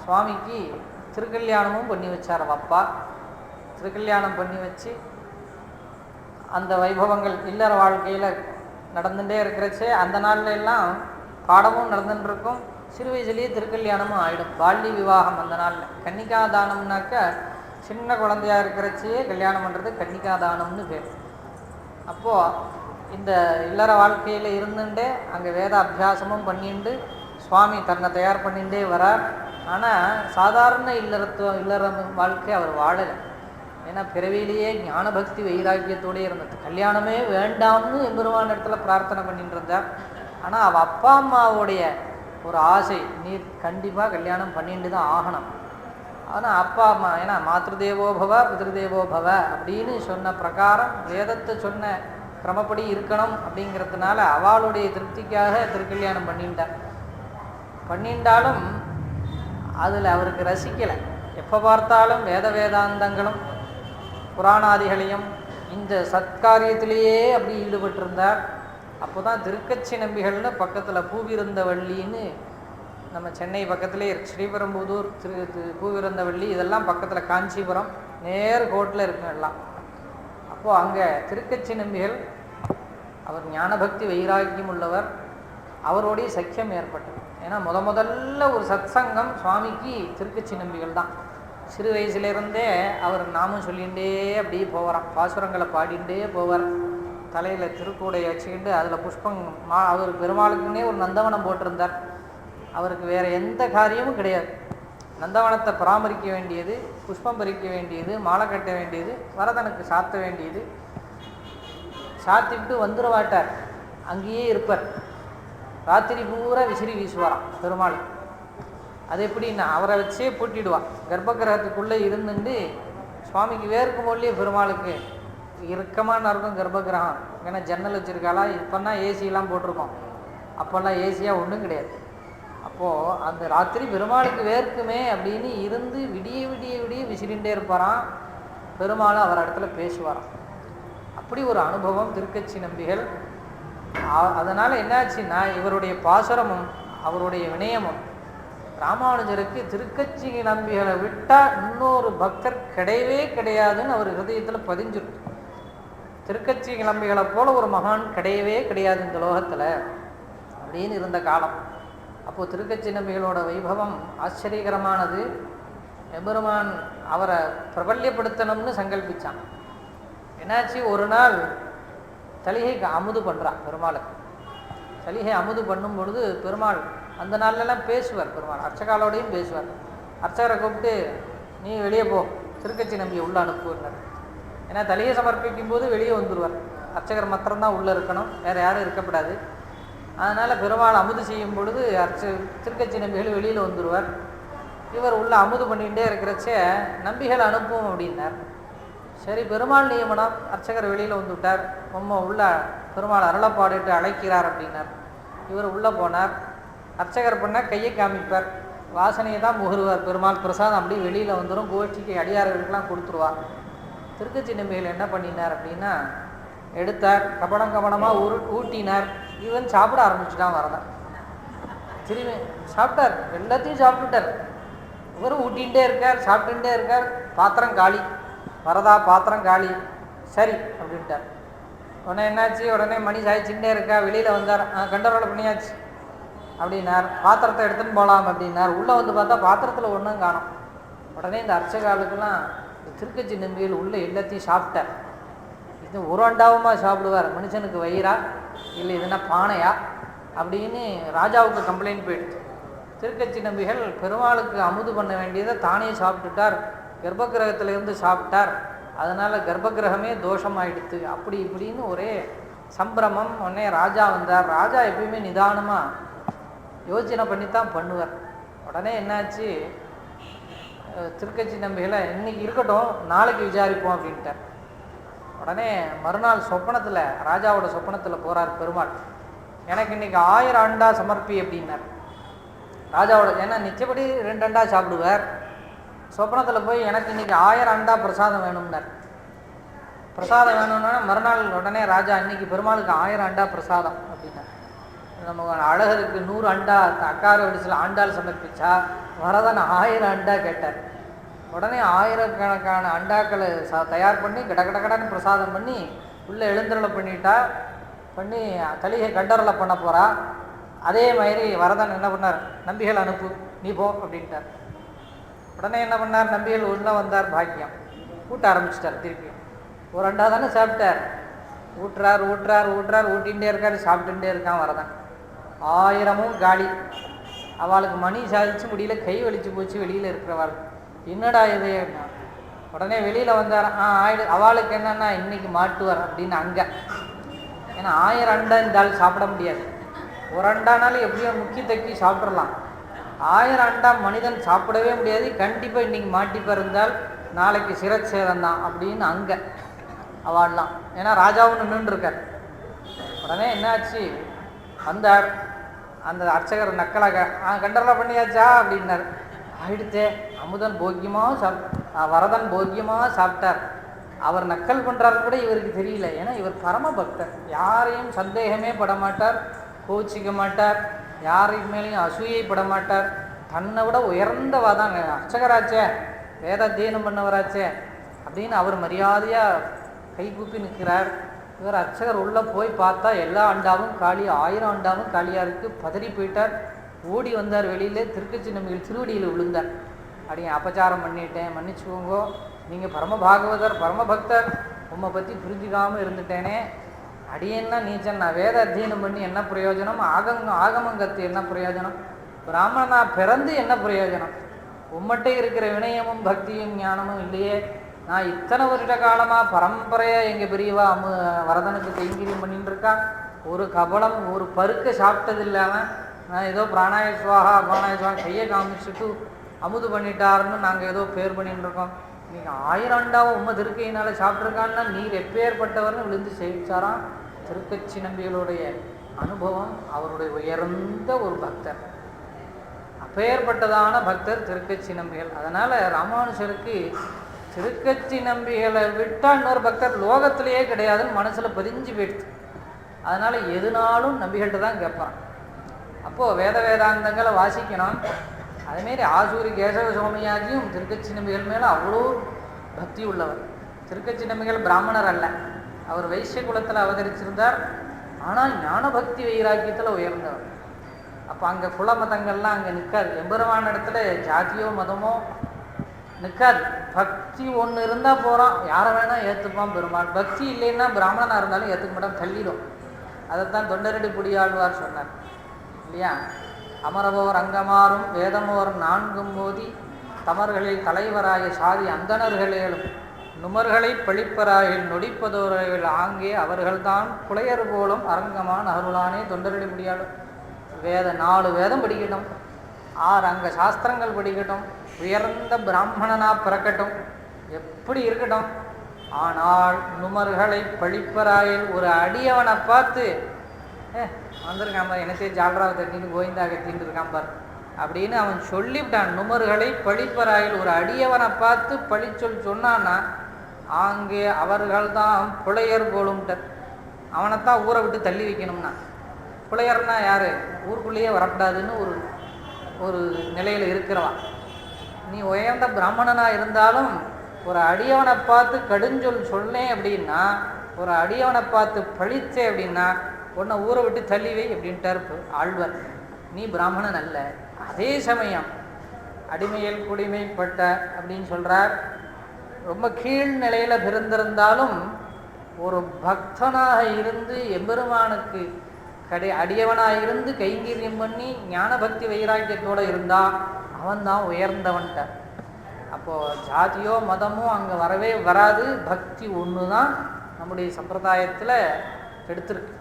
சுவாமிக்கு திருக்கல்யாணமும் பண்ணி வச்சார் அப்பா. திருக்கல்யாணம் பண்ணி வச்சு அந்த வைபவங்கள் இல்லற வாழ்க்கையில் நடந்துகிட்டே இருக்கிறச்சே அந்த நாளில் எல்லாம் பாடமும் நடந்துட்டுருக்கும். சிறு வயசுலேயே திருக்கல்யாணமும் ஆகிடும். பால்ய விவாகம் அந்த நாளில். கன்னிகாதானம்னாக்க சின்ன குழந்தையாக இருக்கிறச்சே கல்யாணம் பண்ணுறது கன்னிகாதானம்னு பேர். அப்போது இந்த இல்லற வாழ்க்கையில் இருந்துட்டே அங்கே வேத அபியாசமும் பண்ணிட்டு சுவாமி தன்னை தயார் பண்ணிகிட்டே வரார். ஆனால் சாதாரண இல்லற வாழ்க்கை அவர் வாழலை. ஏன்னா பிறவியிலேயே ஞான பக்தி வைராக்கியத்தோடு இருந்தது. கல்யாணமே வேண்டாம்னு எம்பெருமான இடத்துல பிரார்த்தனை பண்ணிட்டு இருந்தார். ஆனால் அவள் அப்பா அம்மாவுடைய ஒரு ஆசை, நீ கண்டிப்பாக கல்யாணம் பண்ணிட்டு தான் ஆகணும். ஆனால் அப்பா அம்மா ஏன்னா மாத்ருதேவோ பவ பித்ருதேவோ பவ அப்படின்னு சொன்ன பிரகாரம் வேதத்தை சொன்ன கிரமப்படி இருக்கணும் அப்படிங்கிறதுனால அவளுடைய திருப்திக்காக திருக்கல்யாணம் பண்ணிண்டாலும் அதில் அவருக்கு ரசிக்கலை. எப்போ பார்த்தாலும் வேதாந்தங்களும் புராணாதிகளையும் இந்த சத்காரியத்திலேயே அப்படி ஈடுபட்டிருந்தார். அப்போ தான் திருக்கச்சி நம்பிகள்னு பக்கத்தில் பூவிருந்தவள்ளின்னு நம்ம சென்னை பக்கத்துலேயே ஸ்ரீபெரும்புதூர் பூவிருந்தவள்ளி இதெல்லாம் பக்கத்தில் காஞ்சிபுரம் நேர் கோட்டில் இருக்கும் எல்லாம். அப்போது அங்கே திருக்கச்சி நம்பிகள் அவர் ஞானபக்தி வைராக்கியம் உள்ளவர், அவரோடைய சக்கியம் ஏற்பட்டது. ஏன்னா முதல்ல ஒரு சத்சங்கம் சுவாமிக்கு திருக்கச்சி நம்பிகள் தான். சிறு வயசுலேருந்தே அவர் நாமும் சொல்லிகிட்டே அப்படியே போவாராம், பாசுரங்களை பாடிகிட்டே போவார். தலையில் திருக்கூடையை வச்சுக்கிட்டு அதில் புஷ்பம் அவர் பெருமாளுக்குன்னே ஒரு நந்தவனம் போட்டிருந்தார். அவருக்கு வேறு எந்த காரியமும் கிடையாது. நந்தவனத்தை பராமரிக்க வேண்டியது, புஷ்பம் பறிக்க வேண்டியது, மாலை கட்ட வேண்டியது, வரதனுக்கு சாத்த வேண்டியது, சாத்திவிட்டு வந்துடவாட்டார், அங்கேயே இருப்பார். ராத்திரி பூரா விசிறி வீசுவாராம் பெருமாள். அது எப்படின்னா அவரை வச்சே பூட்டிடுவான். கர்ப்ப கிரகத்துக்குள்ளே இருந்துட்டு சுவாமிக்கு வேர்க்கும் போதுலேயே பெருமாளுக்கு இறுக்கமான இருக்கும் கர்ப்ப கிரகம். ஏன்னா ஜன்னல் வச்சுருக்காளா, இப்போன்னா ஏசியெல்லாம் போட்டிருக்கோம், அப்போல்லாம் ஏசியாக ஒன்றும் கிடையாது. அப்போது அந்த ராத்திரி பெருமாளுக்கு வேர்க்குமே அப்படின்னு இருந்து விடிய விடிய விடிய விசிறிண்டே இருப்பாராம். பெருமாள் அவர் இடத்துல பேசுவாராம். அப்படி ஒரு அனுபவம் திருக்கச்சி நம்பிகள். அதனால் என்னாச்சுன்னா இவருடைய பாசுரமும் அவருடைய வினயமும் ராமானுஜருக்கு திருக்கச்சி நம்பிகளை விட்டால் இன்னொரு பக்தர் கிடையவே கிடையாதுன்னு அவர் ஹிருதயத்தில் பதிஞ்சிருக்கு. திருக்கச்சி நம்பிகளை போல ஒரு மகான் கிடையவே கிடையாது இந்த லோகத்தில் அப்படின்னு இருந்த காலம். அப்போது திருக்கச்சி நம்பிகளோட வைபவம் ஆச்சரியகரமானது. எம்பெருமான் அவரை பிரபல்யப்படுத்தணும்னு சங்கல்பிச்சான். என்னாச்சு, ஒரு நாள் தலிகைக்கு அமுது பண்ணுறான் பெருமாளுக்கு. தலிகை அமுது பண்ணும் பொழுது பெருமாள் அந்த நாள்லலாம் பேசுவார். பெருமாள் அர்ச்சகாலோடையும் பேசுவார். அர்ச்சகரை கூப்பிட்டு நீ வெளியே போ, திருக்கச்சி நம்பியை உள்ளே அனுப்புவார். ஏன்னா தலிகை சமர்ப்பிக்கும் போது வெளியே வந்துடுவார். அர்ச்சகர் மாத்திரம்தான் உள்ளே இருக்கணும், வேறு யாரும் இருக்கக்கூடாது. அதனால் பெருமாள் அமுது செய்யும் பொழுது திருக்கச்சி நம்பிகள் வெளியில் வந்துடுவார். இவர் உள்ளே அமுது பண்ணிகிட்டே இருக்கிறச்ச நம்பிகள் அனுப்புவோம் அப்படின்னார். சரி, பெருமாள் நியமனம், அர்ச்சகர் வெளியில் வந்துவிட்டார். உள்ள பெருமாள் அருளை பாடிட்டு அழைக்கிறார் அப்படின்னார். இவர் உள்ளே போனார். அர்ச்சகர் பண்ணால் கையை காமிப்பார், வாசனையை தான் முகருவார். பெருமாள் பிரசாதம் அப்படி வெளியில் வந்துடும், கோஷ்டிக்கு அடியார்களுக்கெல்லாம் கொடுத்துருவார். திருக்கச்சி நம்பிகள் என்ன பண்ணினார் அப்படின்னா எடுத்தார், கபடமாக ஊட்டினார். இவன் சாப்பிட ஆரம்பிச்சுட்டான். வரதான் திரும்பி சாப்பிட்டார், எல்லாத்தையும் சாப்பிட்டுட்டார். இவரும் ஊட்டிகிட்டே இருக்கார், சாப்பிட்டுட்டே இருக்கார். பாத்திரம் காலி. வரதா பாத்திரம் காலி. சரி அப்படின்ட்டார். உடனே என்னாச்சு, உடனே மணி சாய்ச்சிகிட்டே இருக்கா. வெளியில் வந்தார். கண்டரோட பண்ணியாச்சு அப்படின்னார். பாத்திரத்தை எடுத்துன்னு போகலாம் அப்படின்னார். உள்ளே வந்து பார்த்தா பாத்திரத்தில் ஒன்றும் காணும். உடனே இந்த அர்ச்சகாலுக்கெல்லாம் திருக்கச்சி நம்பிகள் உள்ளே எல்லாத்தையும் சாப்பிட்டார். இது ஒரு அண்டாவுமா சாப்பிடுவார், மனுஷனுக்கு வயிறா இல்லை இதுனா பானையா அப்படின்னு ராஜாவுக்கு கம்ப்ளைண்ட் போயிடுச்சு. திருக்கச்சி நம்பிகள் பெருமாளுக்கு அமுது பண்ண வேண்டியதை தானே சாப்பிட்டுட்டார், கர்ப்பகிரகத்திலேருந்து சாப்பிட்டார். அதனால் கர்ப்பகிரகமே தோஷமாயிடுத்து. அப்படி இப்படின்னு ஒரே சம்பிரமம். உடனே ராஜா வந்தார். ராஜா எப்பயுமே நிதானமாக யோசனை பண்ணித்தான் பண்ணுவார். உடனே என்னாச்சு, திருக்கச்சி நம்பிகளை இன்னைக்கு இருக்கட்டும், நாளைக்கு விசாரிப்போம் அப்படின்ட்டார். உடனே மறுநாள் சொப்பனத்தில், ராஜாவோட சொப்பனத்தில் போகிறார் பெருமாள். எனக்கு இன்றைக்கி 1000 அண்டா சமர்ப்பி அப்படின்னார் ராஜாவோட. ஏன்னா நிச்சயப்படி 2 அண்டா சாப்பிடுவார். சொப்பனத்தில் போய் எனக்கு இன்றைக்கி 1000 அண்டா பிரசாதம் வேணும்னார். பிரசாதம் வேணும்னா மறுநாள் உடனே ராஜா இன்னைக்கு பெருமாளுக்கு 1000 அண்டா பிரசாதம் அப்படின்னார். நம்ம அழகருக்கு 100 அண்டா அக்கார வடிசில் ஆண்டாள் சமர்ப்பிச்சா, வரதன் 1000 அண்டா கேட்டார். உடனே ஆயிரக்கணக்கான அண்டாக்களை தயார் பண்ணி கடகடன்னு பிரசாதம் பண்ணி உள்ளே எழுந்தருளை பண்ணி தலிகை கண்டரலை பண்ண போகிறா. அதே மாதிரி வரதன் என்ன பண்ணார், நம்பிகள் அனுப்பு, நீ போ அப்படின்ட்டார். உடனே என்ன பண்ணார், நம்பிகள் உள்ளே வந்தார். பாக்கியம் ஊட்ட ஆரம்பிச்சிட்டார். திருப்பி ஒரு அண்டா தானே சாப்பிட்டார். ஊட்டுறார் ஊட்டிகிட்டே இருக்கார், சாப்பிட்டுட்டே இருக்கான் வரதன். 1000மும் காலி. அவளுக்கு மணி சாதிச்சு முடியல, கை வலிச்சு போச்சு. வெளியில் இருக்கிறவாள் என்னடா இது. உடனே வெளியில் வந்தார். அவளுக்கு என்னன்னா இன்னைக்கு மாட்டுவார் அப்படின்னு அங்கே. ஏன்னா 1000 அண்டா இந்த ஆள் சாப்பிட முடியாது. ஒரு அண்டானாலும் எப்படியோ முக்கி தக்கி சாப்பிட்றலாம். 1000 அண்டா மனிதன் சாப்பிடவே முடியாது. கண்டிப்பாக இன்றைக்கி மாட்டிப்பார் இருந்தால் நாளைக்கு சிரச்சேதம் தான் அப்படின்னு அங்கே அவாடலாம். ஏன்னா ராஜாவும் நின்றுருக்கார். உடனே என்னாச்சு, வந்தார் அந்த அர்ச்சகர் நக்கலாக, கண்டரெல்லாம் பண்ணியாச்சா அப்படின்னார். ஆயிடுத்தே, அமுதன் போக்கியமாக வரதன் போக்கியமாக சாப்பிட்டார். அவர் நக்கல் பண்ணுறாரு கூட இவருக்கு தெரியல. ஏன்னா இவர் பரம பக்தர், யாரையும் சந்தேகமே பட மாட்டார், கோச்சிக்க மாட்டார், யாருக்கு மேலேயும் அசூயைப்பட மாட்டார். தன்னை விட உயர்ந்தவா தான் அர்ச்சகராச்சே, வேத அத்தியனம் பண்ணவராச்சே அப்படின்னு அவர் மரியாதையாக கைகூப்பி நிற்கிறார். இவர் அர்ச்சகர் உள்ளே போய் பார்த்தா எல்லா அண்டாவும் காலி, 1000 அண்டாவும் காலியாக இருக்குது. பதறி போயிட்டார். ஓடி வந்தார் வெளியிலே. திருக்கச்சி நம்பிகள் திருவடியில் விழுந்தார். அப்படியே அபச்சாரம் பண்ணிட்டேன், மன்னிச்சுக்கோங்கோ, நீங்கள் பரம பாகவதர், பரம பக்தர், உம்மை பற்றி புரிஞ்சுக்காமல் இருந்துட்டேனே. அடியேன்னா நீச்சன், நான் வேத அத்தியனம் பண்ணி என்ன பிரயோஜனம், ஆகமங்கத்து என்ன பிரயோஜனம், பிராமணனா பிறந்து என்ன பிரயோஜனம், உம்மட்டே இருக்கிற வினயமும் பக்தியும் ஞானமும் இல்லையே. நான் இத்தனை வருட காலமாக பரம்பரையாக எங்கள் பெரியவா வரதனுக்கு கைங்கரியம் பண்ணிட்டு இருக்கான். ஒரு கபலம் ஒரு பருக்க சாப்பிட்டது இல்லாமல் நான் ஏதோ பிராணாயஸ்வாகா பிராணாயஸ்வாகா கையை காமிச்சுட்டு அமுது பண்ணிட்டாருன்னு நாங்கள் ஏதோ பேர் பண்ணிட்டு இருக்கோம். நீங்கள் 1000 அண்டாவும் உண்மை திருக்கையினால் சாப்பிட்ருக்கான்னா நீர் எப்பேற்பட்டவர்னு விழுந்து சேவிச்சாராம். திருக்கச்சி நம்பிகளுடைய அனுபவம், அவருடைய உயர்ந்த ஒரு பக்தர், அப்பேற்பட்டதான பக்தர் திருக்கச்சி நம்பிகள். அதனால் ராமானுஜருக்கு திருக்கச்சி நம்பிகளை விட்டால் இன்னொரு பக்தர் லோகத்திலேயே கிடையாதுன்னு மனசில் பதிஞ்சு போயிடுது. அதனால் எதுனாலும் நம்பிகள்கிட்ட தான் கேட்பான். அப்போது வேதாந்தங்களை வாசிக்கணும். அதேமாரி ஆசூரி கேசவ சோமையாஜியும் திருக்கச்சி நம்பிகள் மேலே அவ்வளோ பக்தி உள்ளவர். திருக்கச்சி நம்பிகள் பிராமணர் அல்ல, அவர் வைசிய குலத்தில் அவதரிச்சிருந்தார். ஆனால் ஞான பக்தி வைராக்கியத்தில் உயர்ந்தவர். அப்போ அங்கே குல மதங்கள்லாம் அங்கே நிற்காது. எம்பெருமான இடத்துல ஜாதியோ மதமோ நிற்காது. பக்தி ஒன்று இருந்தால் போகிறான், யாரை வேணால் ஏற்றுப்பான் பெருமாள். பக்தி இல்லைன்னா பிராமணனாக இருந்தாலும் ஏற்றுக்க மாட்டான், தள்ளிடும். அதைத்தான் தொண்டரடி புடியாழ்வார் சொன்னார் இல்லையா? அமரவோர் அங்கமாறும் வேதமோர் 4 மோதி தமர்களில் தலைவராய சாதி அந்தணர்களேலும் நுமர்களை பழிப்பராயில் நொடிப்பதோர்கள் ஆங்கே அவர்கள்தான் புலையர் போலும் அரங்கமான அருளானே. தொண்டரடி முடியாது. 4 வேதம் படிக்கட்டும், 6 அங்க சாஸ்திரங்கள் படிக்கட்டும், உயர்ந்த பிராமணனா பிறக்கட்டும், எப்படி இருக்கட்டும். ஆனால் நுமர்களை பழிப்பராயில் ஒரு அடியவனை பார்த்து வந்திருக்கான் பார், எனக்கே ஜால்ராவை தட்டின்னு கோவிந்தா கத்தின்னு இருக்கான் பார் அப்படின்னு அவன் சொல்லிவிட்டான். நுமர்களை பழிப்பராயில் ஒரு அடியவனை பார்த்து பழிச்சொல் சொன்னான்னா அங்கே அவர்கள்தான் புலையர் போலும்ட்டார். அவனைத்தான் ஊரை விட்டு தள்ளி வைக்கணும்னா. புலையர்னா யார்? ஊருக்குள்ளேயே வரக்கூடாதுன்னு ஒரு நிலையில் இருக்கிறவான். நீ உயர்ந்த பிராமணனாக இருந்தாலும் ஒரு அடியவனை பார்த்து கடுஞ்சொல் சொன்னேன் அப்படின்னா, ஒரு அடியவனை பார்த்து பழித்தே அப்படின்னா உன்னை ஊரை விட்டு தள்ளி வை அப்படின்ட்டார் ஆழ்வார். நீ பிராமணன் அல்ல. அதே சமயம் அடிமையில் குடிமைப்பட்ட அப்படின்னு சொல்கிறார். ரொம்ப கீழ்நிலையில் பிறந்திருந்தாலும் ஒரு பக்தனாக இருந்து எம்பெருமானுக்கு அடியவனாக இருந்து கைங்கரியம் பண்ணி ஞான பக்தி வைராக்கியத்தோடு இருந்தால் அவன்தான் உயர்ந்தவன்ட்ட. அப்போது ஜாதியோ மதமோ அங்கே வரவே வராது. பக்தி ஒன்று தான் நம்முடைய சம்பிரதாயத்தில் எடுத்துருக்கு.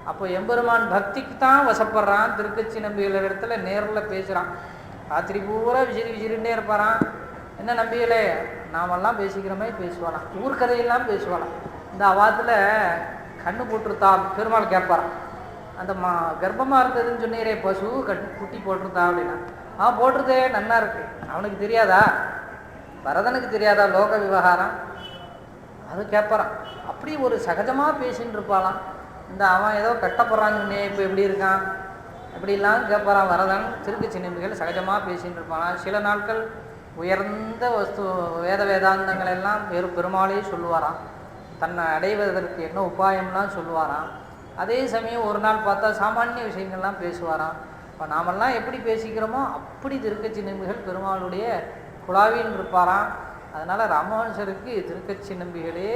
அப்போ எம்பெருமான் பக்திக்கு தான் வசப்படுறான். திருக்கச்சி நம்பிகள் இடத்துல நேரில் பேசுகிறான். ராத்திரி பூரா விசிறிண்டே இருப்பாரான். என்ன நம்பிகளே, நாமெல்லாம் பேசிக்கிற மாதிரி பேசுவாளாம், ஊர்க்கதையெல்லாம் பேசுவாளாம். இந்த அவாத்தில் கண்ணு போட்டுருத்தா பெருமாள் கேட்பாரான். அந்த கர்ப்பமாக இருந்ததுன்னு சொன்னீரே, பசு குட்டி போட்டிருந்தா அப்படின்னா, போட்டிருந்தே நன்னா இருக்கு. அவனுக்கு தெரியாதா? பரதனுக்கு தெரியாதா லோக விவகாரம்? அது கேட்பறான். அப்படி ஒரு சகஜமாக பேசின்னு இருப்பாளாம். இந்த அவன் ஏதோ கட்டப்படுறான்னு சொன்னே, இப்போ எப்படி இருக்கான் எப்படிலாம் கேட்பறான் வரதன். திருக்கச்சி நம்பிகள் சகஜமாக பேசின்னு இருப்பானா. சில நாட்கள் உயர்ந்த வேதாந்தங்கள் எல்லாம் பெருமாளே சொல்லுவாராம். தன்னை அடைவதற்கு என்ன உபாயம்லாம் சொல்லுவாராம். அதே சமயம் ஒரு நாள் பார்த்தா சாமானிய விஷயங்கள்லாம் பேசுவாராம். இப்போ நாமெல்லாம் எப்படி பேசிக்கிறோமோ அப்படி திருக்கச்சி நம்பிகள் பெருமாளுடைய குழாவின்னு இருப்பாராம். அதனால் ராமானுஜருக்கு திருக்கச்சி நம்பிகளே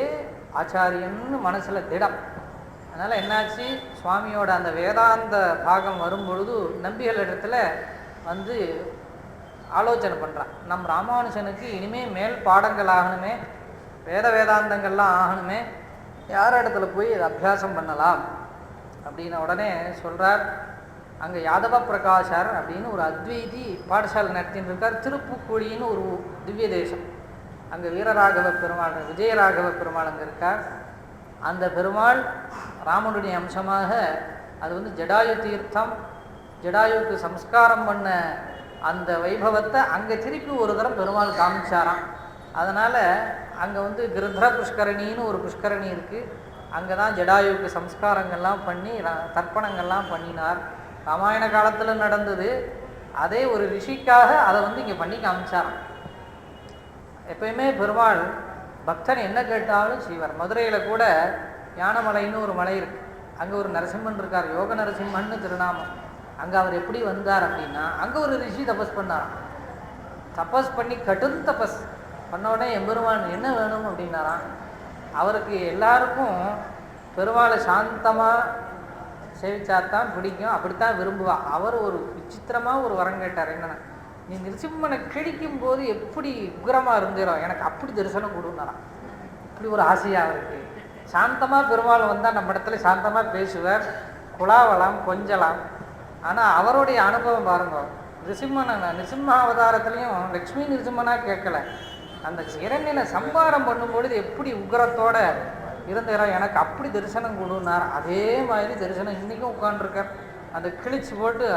ஆச்சாரியன்னு மனசில் திடம். அதனால் என்னாச்சு, சுவாமியோட அந்த வேதாந்த பாகம் வரும்பொழுது நம்பிகள் இடத்துல வந்து ஆலோசனை பண்ணுறான். நம் ராமானுஜனுக்கு இனிமேல் மேல் பாடங்கள் ஆகணுமே, வேதாந்தங்கள்லாம் ஆகணுமே, யார் இடத்துல போய் அபியாசம் பண்ணலாம் அப்படின்னு உடனே சொல்கிறார். அங்கே யாதவ பிரகாஷர் அப்படின்னு ஒரு அத்வைதி பாடசாலை நடத்தின்னு இருக்கார். திருப்புக்குழின்னு ஒரு திவ்ய தேசம். அங்கே வீரராகவ பெருமாள், விஜயராகவ பெருமாள் அங்கே இருக்கார். அந்த பெருமாள் ராமனுடைய அம்சமாக அது ஜடாயு தீர்த்தம், ஜடாயுக்கு சம்ஸ்காரம் பண்ண அந்த வைபவத்தை அங்கே திருப்பி ஒரு தரம் பெருமாள் காமிச்சாராம். அதனால் அங்கே கிருத்ர புஷ்கரணின்னு ஒரு புஷ்கரணி இருக்குது. அங்கே தான் ஜடாயுக்கு சம்ஸ்காரங்கள்லாம் பண்ணி தர்ப்பணங்கள்லாம் பண்ணினார். ராமாயண காலத்தில் நடந்தது. அதே ஒரு ரிஷிக்காக அதை இங்கே பண்ணி காமிச்சாராம். எப்பயுமே பெருமாள் பக்தன் என்ன கேட்டாலும் செய்வார். மதுரையில் கூட யானமலைன்னு ஒரு மலை இருக்குது. அங்கே ஒரு நரசிம்மன் இருக்கார், யோக நரசிம்மன்னு திருநாமம். அங்கே அவர் எப்படி வந்தார் அப்படின்னா, அங்கே ஒரு ரிஷி தபஸ் பண்ணாராம். தபஸ் பண்ணி கடும் தபஸ் பண்ண உடனே எம்பெருமான் என்ன வேணும் அப்படின்னாராம். அவருக்கு எல்லாருக்கும் பெருமாளை சாந்தமாக சேவிச்சாத்தான் பிடிக்கும், அப்படித்தான் விரும்புவா. அவர் ஒரு விசித்திரமாக ஒரு வரம் கேட்டார். என்னன்னா, நீ நிருசிம்மனை கிழிக்கும் போது எப்படி உக்ரமாக இருந்தீரோ எனக்கு அப்படி தரிசனம் கொடுனாராம். இப்படி ஒரு ஆசையாக அவருக்கு. சாந்தமாக பெருமாள் வந்தால் நம்ம இடத்துல சாந்தமாக பேசுவார், குழாவலாம், கொஞ்சலாம். ஆனால் அவருடைய அனுபவம் பாருங்க, நிருசிம்ம அவதாரத்துலேயும் லக்ஷ்மி நிருசிம்மனாக கேட்கல, அந்த இரண்டினை சம்பாரம் பண்ணும்பொழுது எப்படி உக்ரத்தோட இருந்தேரோ எனக்கு அப்படி தரிசனம் கொடுனார். அதே மாதிரி தரிசனம் இன்றைக்கும் உட்காண்டிருக்கார். அந்த கிழிச்சு போட்டு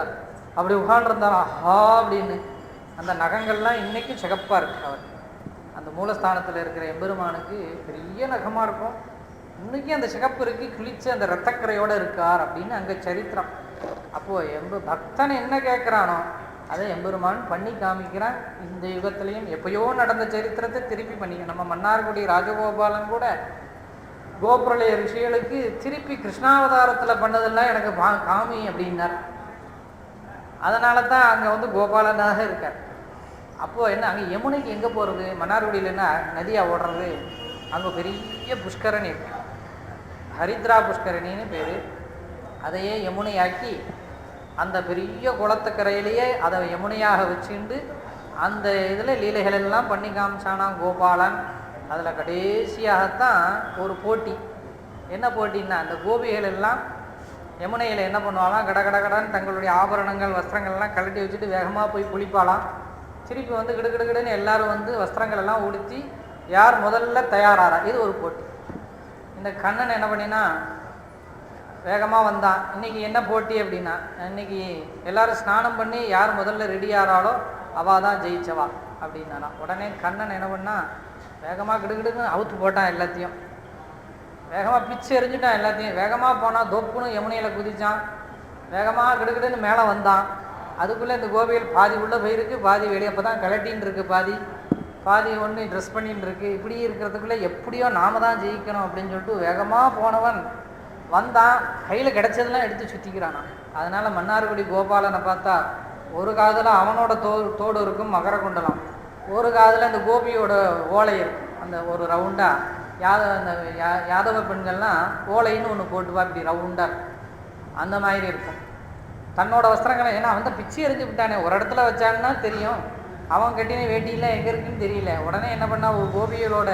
அப்படி உட்காண்டிருந்தாரா ஹா அப்படின்னு. அந்த நகங்கள்லாம் இன்றைக்கும் சிகப்பாக இருக்கு. அவர் அந்த மூலஸ்தானத்தில் இருக்கிற எம்பெருமானுக்கு பெரிய நகமாக இருக்கும். இன்றைக்கும் அந்த சிகப்பு இருக்குது, கிழிச்சு அந்த இரத்தக்கரையோடு இருக்கார் அப்படின்னு அங்கே சரித்திரம். அப்போது பக்தன் என்ன கேட்குறானோ அதை எம்பெருமான் பண்ணி காமிக்கிறான். இந்த யுகத்திலையும் எப்பயோ நடந்த சரித்திரத்தை திருப்பி பண்ணிக்க. நம்ம மன்னார்குடி ராஜகோபாலன் கூட கோபிரலய ரிஷிகளுக்கு திருப்பி கிருஷ்ணாவதாரத்தில் பண்ணதெல்லாம் எனக்கு காமி அப்படின்னார். அதனால தான் அங்கே கோபாலனாக இருக்கார். அப்போது என்ன, அங்கே யமுனைக்கு எங்கே போகிறது? மன்னார்குடியில் என்ன நதியாக ஓடுறது? அங்கே பெரிய புஷ்கரணி இருக்கு, ஹரித்ரா புஷ்கரணின்னு பேர். அதையே யமுனையாக்கி அந்த பெரிய குளத்துக்கரையிலேயே அதை யமுனையாக வச்சுண்டு அந்த இதில் லீலைகள் எல்லாம் பண்ணி காமிச்சானாம் கோபாலன். அதில் கடைசியாகத்தான் ஒரு போட்டி. என்ன போட்டின்னா, அந்த கோபிகள் எல்லாம் யமுனையில் என்ன பண்ணுவாலாம், கடகடன்னு தங்களுடைய ஆபரணங்கள் வஸ்திரங்கள்லாம் கழட்டி வச்சுட்டு வேகமாக போய் குளிப்பாலாம். திருப்பி கிடுகிடுன்னு எல்லாரும் வஸ்திரங்கள் எல்லாம் உடுத்தி யார் முதல்ல தயாராரா, இது ஒரு போட்டி. இந்த கண்ணன் என்ன பண்ணினா வேகமாக வந்தான். இன்றைக்கி என்ன போட்டி அப்படின்னா, இன்றைக்கி எல்லோரும் ஸ்நானம் பண்ணி யார் முதல்ல ரெடி ஆகிறாளோ அவள் தான் ஜெயிச்சவா அப்படின்னாலாம். உடனே கண்ணன் என்ன பண்ணால் வேகமாக கிடுகிடுன்னு அவுத்து போட்டான் எல்லாத்தையும். வேகமாக பிச்சு எறிஞ்சிட்டான் எல்லாத்தையும். வேகமாக போனால் தொப்புன்னு யமுனையில் குதித்தான். வேகமாக கிடுகிடுன்னு மேலே வந்தான். அதுக்குள்ளே இந்த கோபிகள் பாதி உள்ளே போயிருக்கு, பாதி வெளியே. அப்போ தான் கலட்டின்னு இருக்குது, பாதி ஒன்று ட்ரெஸ் பண்ணின்னு இருக்குது. இப்படி இருக்கிறதுக்குள்ளே எப்படியோ நாம தான் ஜெயிக்கணும் அப்படின்னு சொல்லிட்டு வேகமாக போனவன் வந்தான். கையில் கிடச்சதெல்லாம் எடுத்து சுற்றிக்கிறானா. அதனால் மன்னார்குடி கோபாலனை பார்த்தா ஒரு காதில் அவனோட தோடு இருக்கும் மகர குண்டலம், ஒரு காதில் அந்த கோபியோட ஓலை இருக்கும். அந்த ஒரு ரவுண்டாக அந்த யாதவ பெண்கள்லாம் ஓலைன்னு ஒன்று போட்டுவா, இப்படி ரவுண்டாக அந்த மாதிரி இருக்கும். தன்னோட வஸ்திரங்களை, ஏன்னா அவன் தான் பிச்சு எறிஞ்சு விட்டானே, ஒரு இடத்துல வச்சான்னா தெரியும், அவன் கட்டின வேட்டியெல்லாம் எங்கே இருக்குன்னு தெரியல. உடனே என்ன பண்ணா, ஒரு கோபிகளோட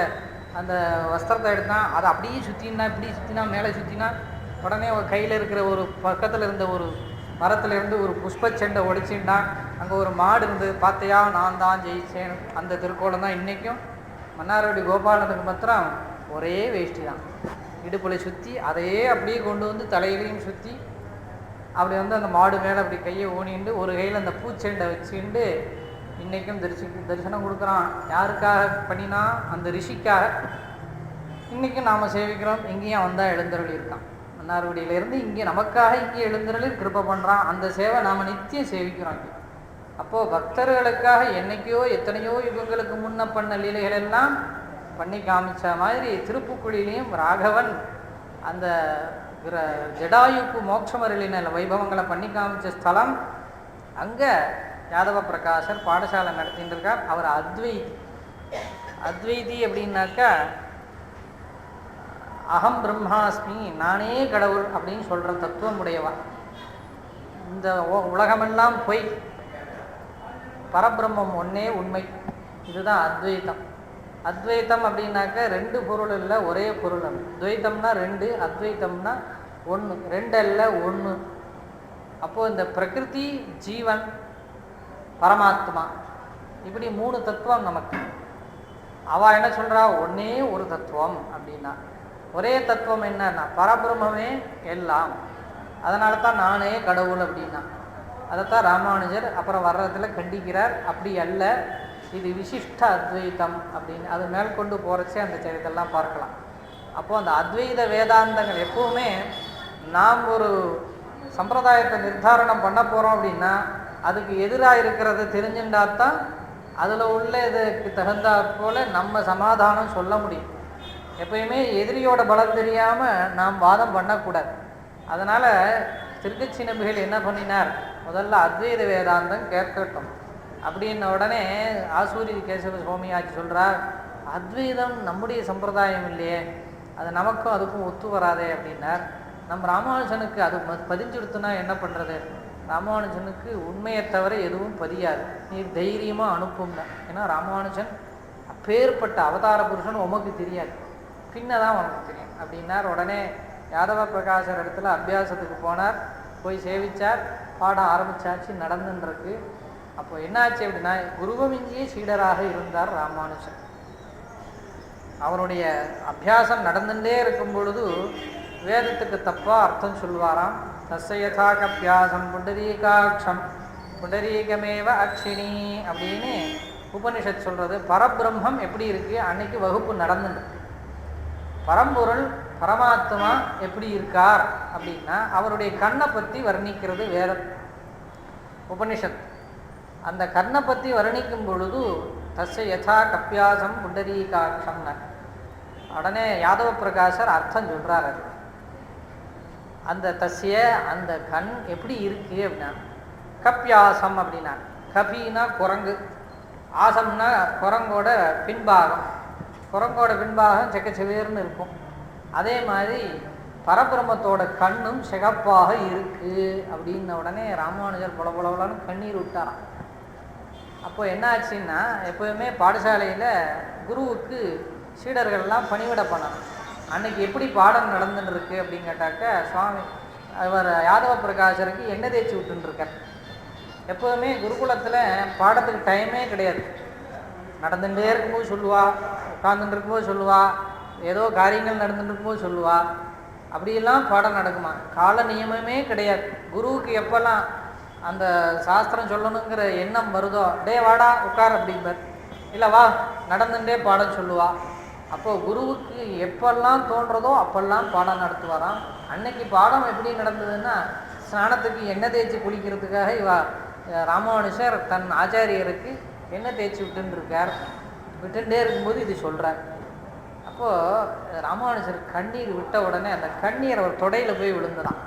அந்த வஸ்திரத்தை எடுத்தான். அதை அப்படியே சுற்றினா, இப்படி சுற்றினா, மேலே சுற்றினா, உடனே ஒரு கையில் இருக்கிற ஒரு பக்கத்தில் இருந்த ஒரு மரத்தில் இருந்து ஒரு புஷ்பச்செண்டை ஒடிச்சுட்டான். அங்கே ஒரு மாடு இருந்து, பார்த்தையா நான் தான் ஜெயிச்சேன். அந்த திருக்கோலம் தான் இன்றைக்கும் மன்னார்குடி கோபாலனுக்கு மாத்திரம் ஒரே வேஷ்டி தான், இடுப்பில் சுற்றி அதையே அப்படியே கொண்டு தலையிலையும் சுற்றி அப்படி அந்த மாடு மேலே அப்படி கையை ஊனிண்டு ஒரு கையில் அந்த பூச்செண்டை வச்சுண்டு இன்றைக்கும் தரிசனம் கொடுக்குறான். யாருக்காக பண்ணினா, அந்த ரிஷிக்காக. இன்றைக்கும் நாம் சேவிக்கிறோம். இங்கேயும் வந்தால் எழுந்தருளி இருக்கான். மன்னார்குடியிலேருந்து இங்கே நமக்காக இங்கே எழுந்தருளி கிருபை பண்ணுறான். அந்த சேவை நாம் நித்தியம் சேவிக்கிறோம் இங்கே. அப்போது பக்தர்களுக்காக என்றைக்கோ எத்தனையோ யுகங்களுக்கு முன்ன பண்ண லீலைகள் எல்லாம் பண்ணி காமிச்ச மாதிரி திருப்புக்குழியிலையும் ராகவன் அந்த ஜடாயுக்கு மோட்சமருளின வைபவங்களை பண்ணி காமிச்ச ஸ்தலம். அங்கே யாதவ பிரகாஷர் பாடசாலை நடத்தின்னு இருக்கார். அவர் அத்வைதி அப்படின்னாக்கா அகம் பிரம்மாஸ்மி, நானே கடவுள் அப்படின்னு சொல்கிற தத்துவம் உடையவன். இந்த உலகமெல்லாம் பொய், பரபிரம்மம் ஒன்னே உண்மை. இதுதான் அத்வைத்தம். அத்வைத்தம் அப்படின்னாக்க ரெண்டு பொருள் இல்லை, ஒரே பொருள். துவைத்தம்னா ரெண்டு, அத்வைத்தம்னா ஒன்று. ரெண்டு அல்ல ஒன்று. அப்போது இந்த பிரகிருதி, ஜீவன், பரமாத்மா, இப்படி 3 தத்துவம் நமக்கு. அவள் என்ன சொல்கிறா, ஒன்றே ஒரு தத்துவம் அப்படின்னா. ஒரே தத்துவம் என்னன்னா பரபிரம்மே எல்லாம். அதனால தான் நானே கடவுள் அப்படின்னா. அதைத்தான் ராமானுஜர் அப்புறம் வர்றதுல கண்டிக்கிறார். அப்படி அல்ல, இது விசிஷ்ட அத்வைத்தம் அப்படின்னு அது மேற்கொண்டு போகிறச்சே அந்த இதெல்லாம் பார்க்கலாம். அப்போது அந்த அத்வைத வேதாந்தங்கள் எப்போவுமே நாம் ஒரு சம்பிரதாயத்தை நிர்தாரணம் பண்ண போகிறோம் அப்படின்னா அதுக்கு எதிராக இருக்கிறத தெரிஞ்சுட்டாத்தான் அதில் உள்ள இதுக்கு தகுந்தாற் போல் நம்ம சமாதானம் சொல்ல முடியும். எப்பயுமே எதிரியோட பலம் தெரியாமல் நாம் வாதம் பண்ணக்கூடாது. அதனால் திருக்கச்சி நம்பிகள் என்ன பண்ணினார், முதல்ல அத்வைத வேதாந்தம் கேட்கட்டும் அப்படின்ன உடனே ஆசூரி கேசவ சுவாமியாச்சி சொல்கிறார், அத்வைதம் நம்முடைய சம்பிரதாயம் இல்லையே, அது நமக்கும் அதுக்கும் ஒத்து வராதே அப்படின்னார். நம்ம ராமானுஜனுக்கு அது பதிஞ்சுடுத்துனா என்ன பண்ணுறது, ராமானுஜனுக்கு உண்மையை தவிர எதுவும் பதியாது, நீ தைரியமாக அனுப்புங்க. ஏன்னா ராமானுஜன் அப்பேற்பட்ட அவதார புருஷன் உமக்கு தெரியாது, பின்னதான் உனக்கு தெரியும் அப்படின்னார். உடனே யாதவ பிரகாசர் இடத்துல அபியாசத்துக்கு போனார், போய் சேவிச்சார், பாடம் ஆரம்பித்தாச்சு, நடந்துன்றிருக்கு. அப்போ என்னாச்சு அப்படின்னா குருவமிஞ்சியே சீடராக இருந்தார் ராமானுஜன். அவருடைய அபியாசம் நடந்துட்டே இருக்கும் பொழுது வேதத்துக்கு தப்பாக அர்த்தம் சொல்வாராம். தஸ்யதா கப்பியாசம் புண்டரீகாட்சம் புண்டரீகமேவ அக்ஷினி அப்படின்னு உபனிஷத் சொல்கிறது. பரபிரம்மம் எப்படி இருக்குது, அன்னைக்கு வகுப்பு நடந்துட்டு பரம்பொருள் பரமாத்மா எப்படி இருக்கார் அப்படின்னா அவருடைய கண்ணை பற்றி வர்ணிக்கிறது வேதம் உபனிஷத். அந்த கண்ணை பற்றி வர்ணிக்கும் பொழுது தஸ்ய யதா கப்பியாசம் புண்டரீகாட்சம்னு உடனே யாதவ பிரகாசர் அர்த்தம் சொல்கிறார். அது அந்த தஸ்ய அந்த கண் எப்படி இருக்கு அப்படின்னா கப்பியாசம் அப்படின்னா, கபின்னா குரங்கு, ஆசம்னா குரங்கோட பின்பாகம், குரங்கோட பின்பாகம் செக்கச்செவேர்னு இருக்கும். அதே மாதிரி பரபிரம்மத்தோட கண்ணும் சிகப்பாக இருக்குது அப்படின்ன உடனே ராமானுஜர் பொலபொலன்னு கண்ணீர் விட்டாராம். அப்போ என்ன ஆச்சுன்னா எப்போயுமே பாடசாலையில் குருவுக்கு சீடர்கள்லாம் பணிவிட பண்ணணும். அன்னைக்கு எப்படி பாடம் நடந்துன்னு இருக்கு அப்படின்னு கேட்டாக்க சுவாமி அவர் யாதவ பிரகாசருக்கு எண்ணெய் தேய்ச்சி விட்டுருக்கார். எப்போதுமே குருகுலத்தில் பாடத்துக்கு டைமே கிடையாது. நடந்துகிட்டே இருக்கும்போது சொல்லுவா, உட்காந்துட்டு இருக்கும்போது சொல்லுவா, ஏதோ காரியங்கள் நடந்துட்டு இருக்கும்போது சொல்லுவா, அப்படியெல்லாம் பாடம் நடக்குமா, கால நியமமே கிடையாது. குருவுக்கு எப்போல்லாம் அந்த சாஸ்திரம் சொல்லணுங்கிற எண்ணம் வருதோ, டே வாடா உட்கார் அப்படிம்பார், இல்லை வா நடந்துட்டே பாடம் சொல்லுவா. அப்போது குருவுக்கு எப்பெல்லாம் தோன்றதோ அப்பெல்லாம் பாடம் நடத்துவாராம். அன்னைக்கு பாடம் எப்படி நடந்ததுன்னா ஸ்நானத்துக்கு எண்ணெய் தேய்ச்சி குளிக்கிறதுக்காக ராமானுஜர் தன் ஆச்சாரியருக்கு எண்ணெய் தேய்ச்சி விட்டுருக்கார். விட்டுட்டே இருக்கும்போது இது சொல்கிறார். அப்போது ராமானுஜர் கண்ணீர் விட்ட உடனே அந்த கண்ணீர் அவர் தொடையில் போய் விழுந்துதான்.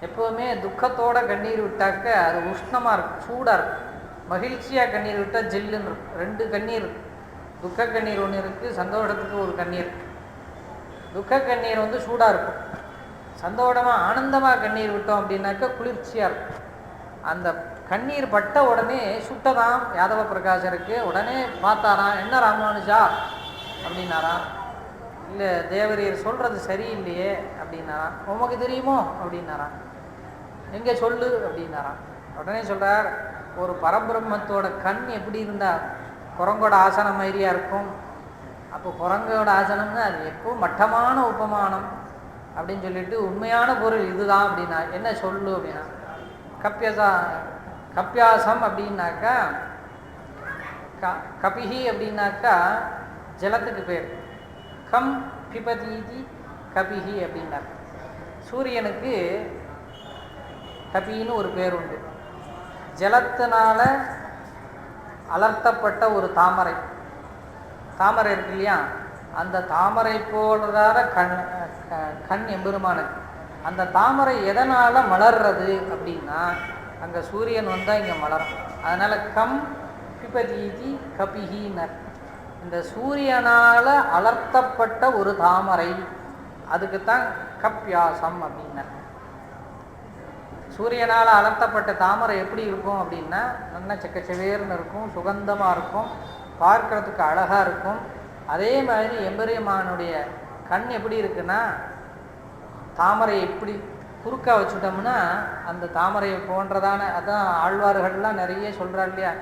எப்போவுமே துக்கத்தோடு கண்ணீர் விட்டாக்க அது உஷ்ணமாக இருக்கும், சூடாக இருக்கும். மகிழ்ச்சியாக கண்ணீர் விட்டால் ஜில்லுன்னு இருக்கும். 2 கண்ணீர் இருக்குது. துக்க கண்ணீர் ஒன்று இருக்குது, சந்தோஷத்துக்கு ஒரு கண்ணீர் இருக்குது. துக்க கண்ணீர் வந்து சூடாக இருக்கும், சந்தோஷமாக ஆனந்தமாக கண்ணீர் விட்டோம் அப்படின்னாக்கா குளிர்ச்சியாக இருக்கும். அந்த கண்ணீர் பட்ட உடனே சுட்டதாம் யாதவ பிரகாசருக்கு. உடனே பார்த்தாராம், என்ன ராமானுஜா அப்படின்னாராம். இல்லை தேவரீர் சொல்கிறது சரியில்லையே அப்படின்னாராம். உமக்கு தெரியுமோ அப்படின்னாராம். எங்கே சொல்லு அப்படின்னாராம். உடனே சொல்கிறார், ஒரு பரபிரம்மத்தோட கண் எப்படி இருந்தால் குரங்கோட ஆசனம் மாதிரியா இருக்கும். அப்போ குரங்கோட ஆசனம்னா அது எப்போ மட்டமான உபமானம் அப்படின்னு சொல்லிட்டு உண்மையான பொருள் இதுதான் அப்படின்னா என்ன சொல்லு அப்படின்னா கப்பியாசம் அப்படின்னாக்கா கபிஹி அப்படின்னாக்கா ஜலத்துக்கு பேர். கம் பிபதீதி கபிஹி அப்படின்னாக்கா சூரியனுக்கு கபின்னு ஒரு பேர் உண்டு. ஜலத்தினால அலர்த்தப்பட்ட ஒரு தாமரை, தாமரை இருக்கு இல்லையா, அந்த தாமரை போலதான கண் எம்பெருமானுக்கு. அந்த தாமரை எதனால் மலர்றது அப்படின்னா அங்கே சூரியன் வந்தால் இங்கே மலரும். அதனால் கம் பிபதீதி கபிஹினர், இந்த சூரியனால் அலர்த்தப்பட்ட ஒரு தாமரை, அதுக்குத்தான் கப்பியாசம் அப்படின்னார். சூரியனால் அலர்த்தப்பட்ட தாமரை எப்படி இருக்கும் அப்படின்னா நல்லா செக்கச்செவேர்னு இருக்கும், சுகந்தமாக இருக்கும், பார்க்கறதுக்கு அழகாக இருக்கும். அதே மாதிரி எம்பெருமானுடைய கண் எப்படி இருக்குன்னா தாமரை எப்படி குறுக்க வச்சுட்டோம்னா அந்த தாமரை போன்றதான, அதான் ஆழ்வார்கள்லாம் நிறைய சொல்கிறார் இல்லையா,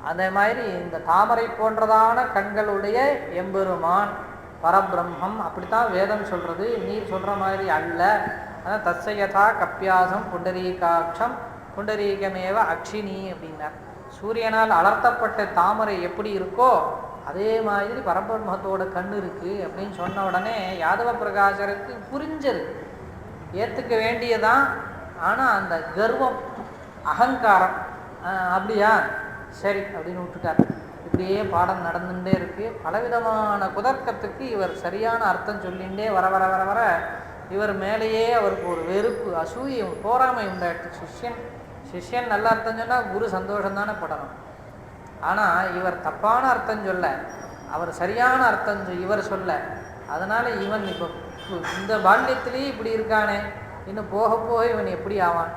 அதே மாதிரி இந்த தாமரை போன்றதான கண்களுடைய எம்பெருமான் பரபிரம்மம், அப்படித்தான் வேதம் சொல்கிறது. நீர் சொல்கிற மாதிரி அல்ல. அதான் தத்சயதா கப்பியாசம் புண்டரீகாட்சம் புண்டரீகமேவ அக்ஷினி அப்படின்னார். சூரியனால் அலர்த்தப்பட்ட தாமரை எப்படி இருக்கோ அதே மாதிரி பரபிரம்மத்தோட கண் இருக்குது அப்படின்னு சொன்ன உடனே யாதவ பிரகாசருக்கு புரிஞ்சது, ஏற்றுக்க வேண்டியதான். ஆனால் அந்த கர்வம், அகங்காரம், அப்படியா சரி அப்படின்னு விட்டுட்டார். இப்படியே பாடம் நடந்துகிட்டே இருக்குது. பலவிதமான குதர்க்கத்துக்கு இவர் சரியான அர்த்தம் சொல்லிகிட்டே வர வர வர வர இவர் மேலேயே அவருக்கு ஒரு வெறுப்பு, அசூயை, போராமை உண்டாயிடுச்சு. சிஷ்யன் நல்ல அர்த்தம் சொன்னால் குரு சந்தோஷம்தானே படணும். ஆனால் இவர் தப்பான அர்த்தம் சொல்ல, அவர் சரியான அர்த்தம் இவர் சொல்ல, அதனால் இவன் இப்போ இந்த பால்யத்திலேயே இப்படி இருக்கானே, இன்னும் போக போக இவன் எப்படி ஆவான்,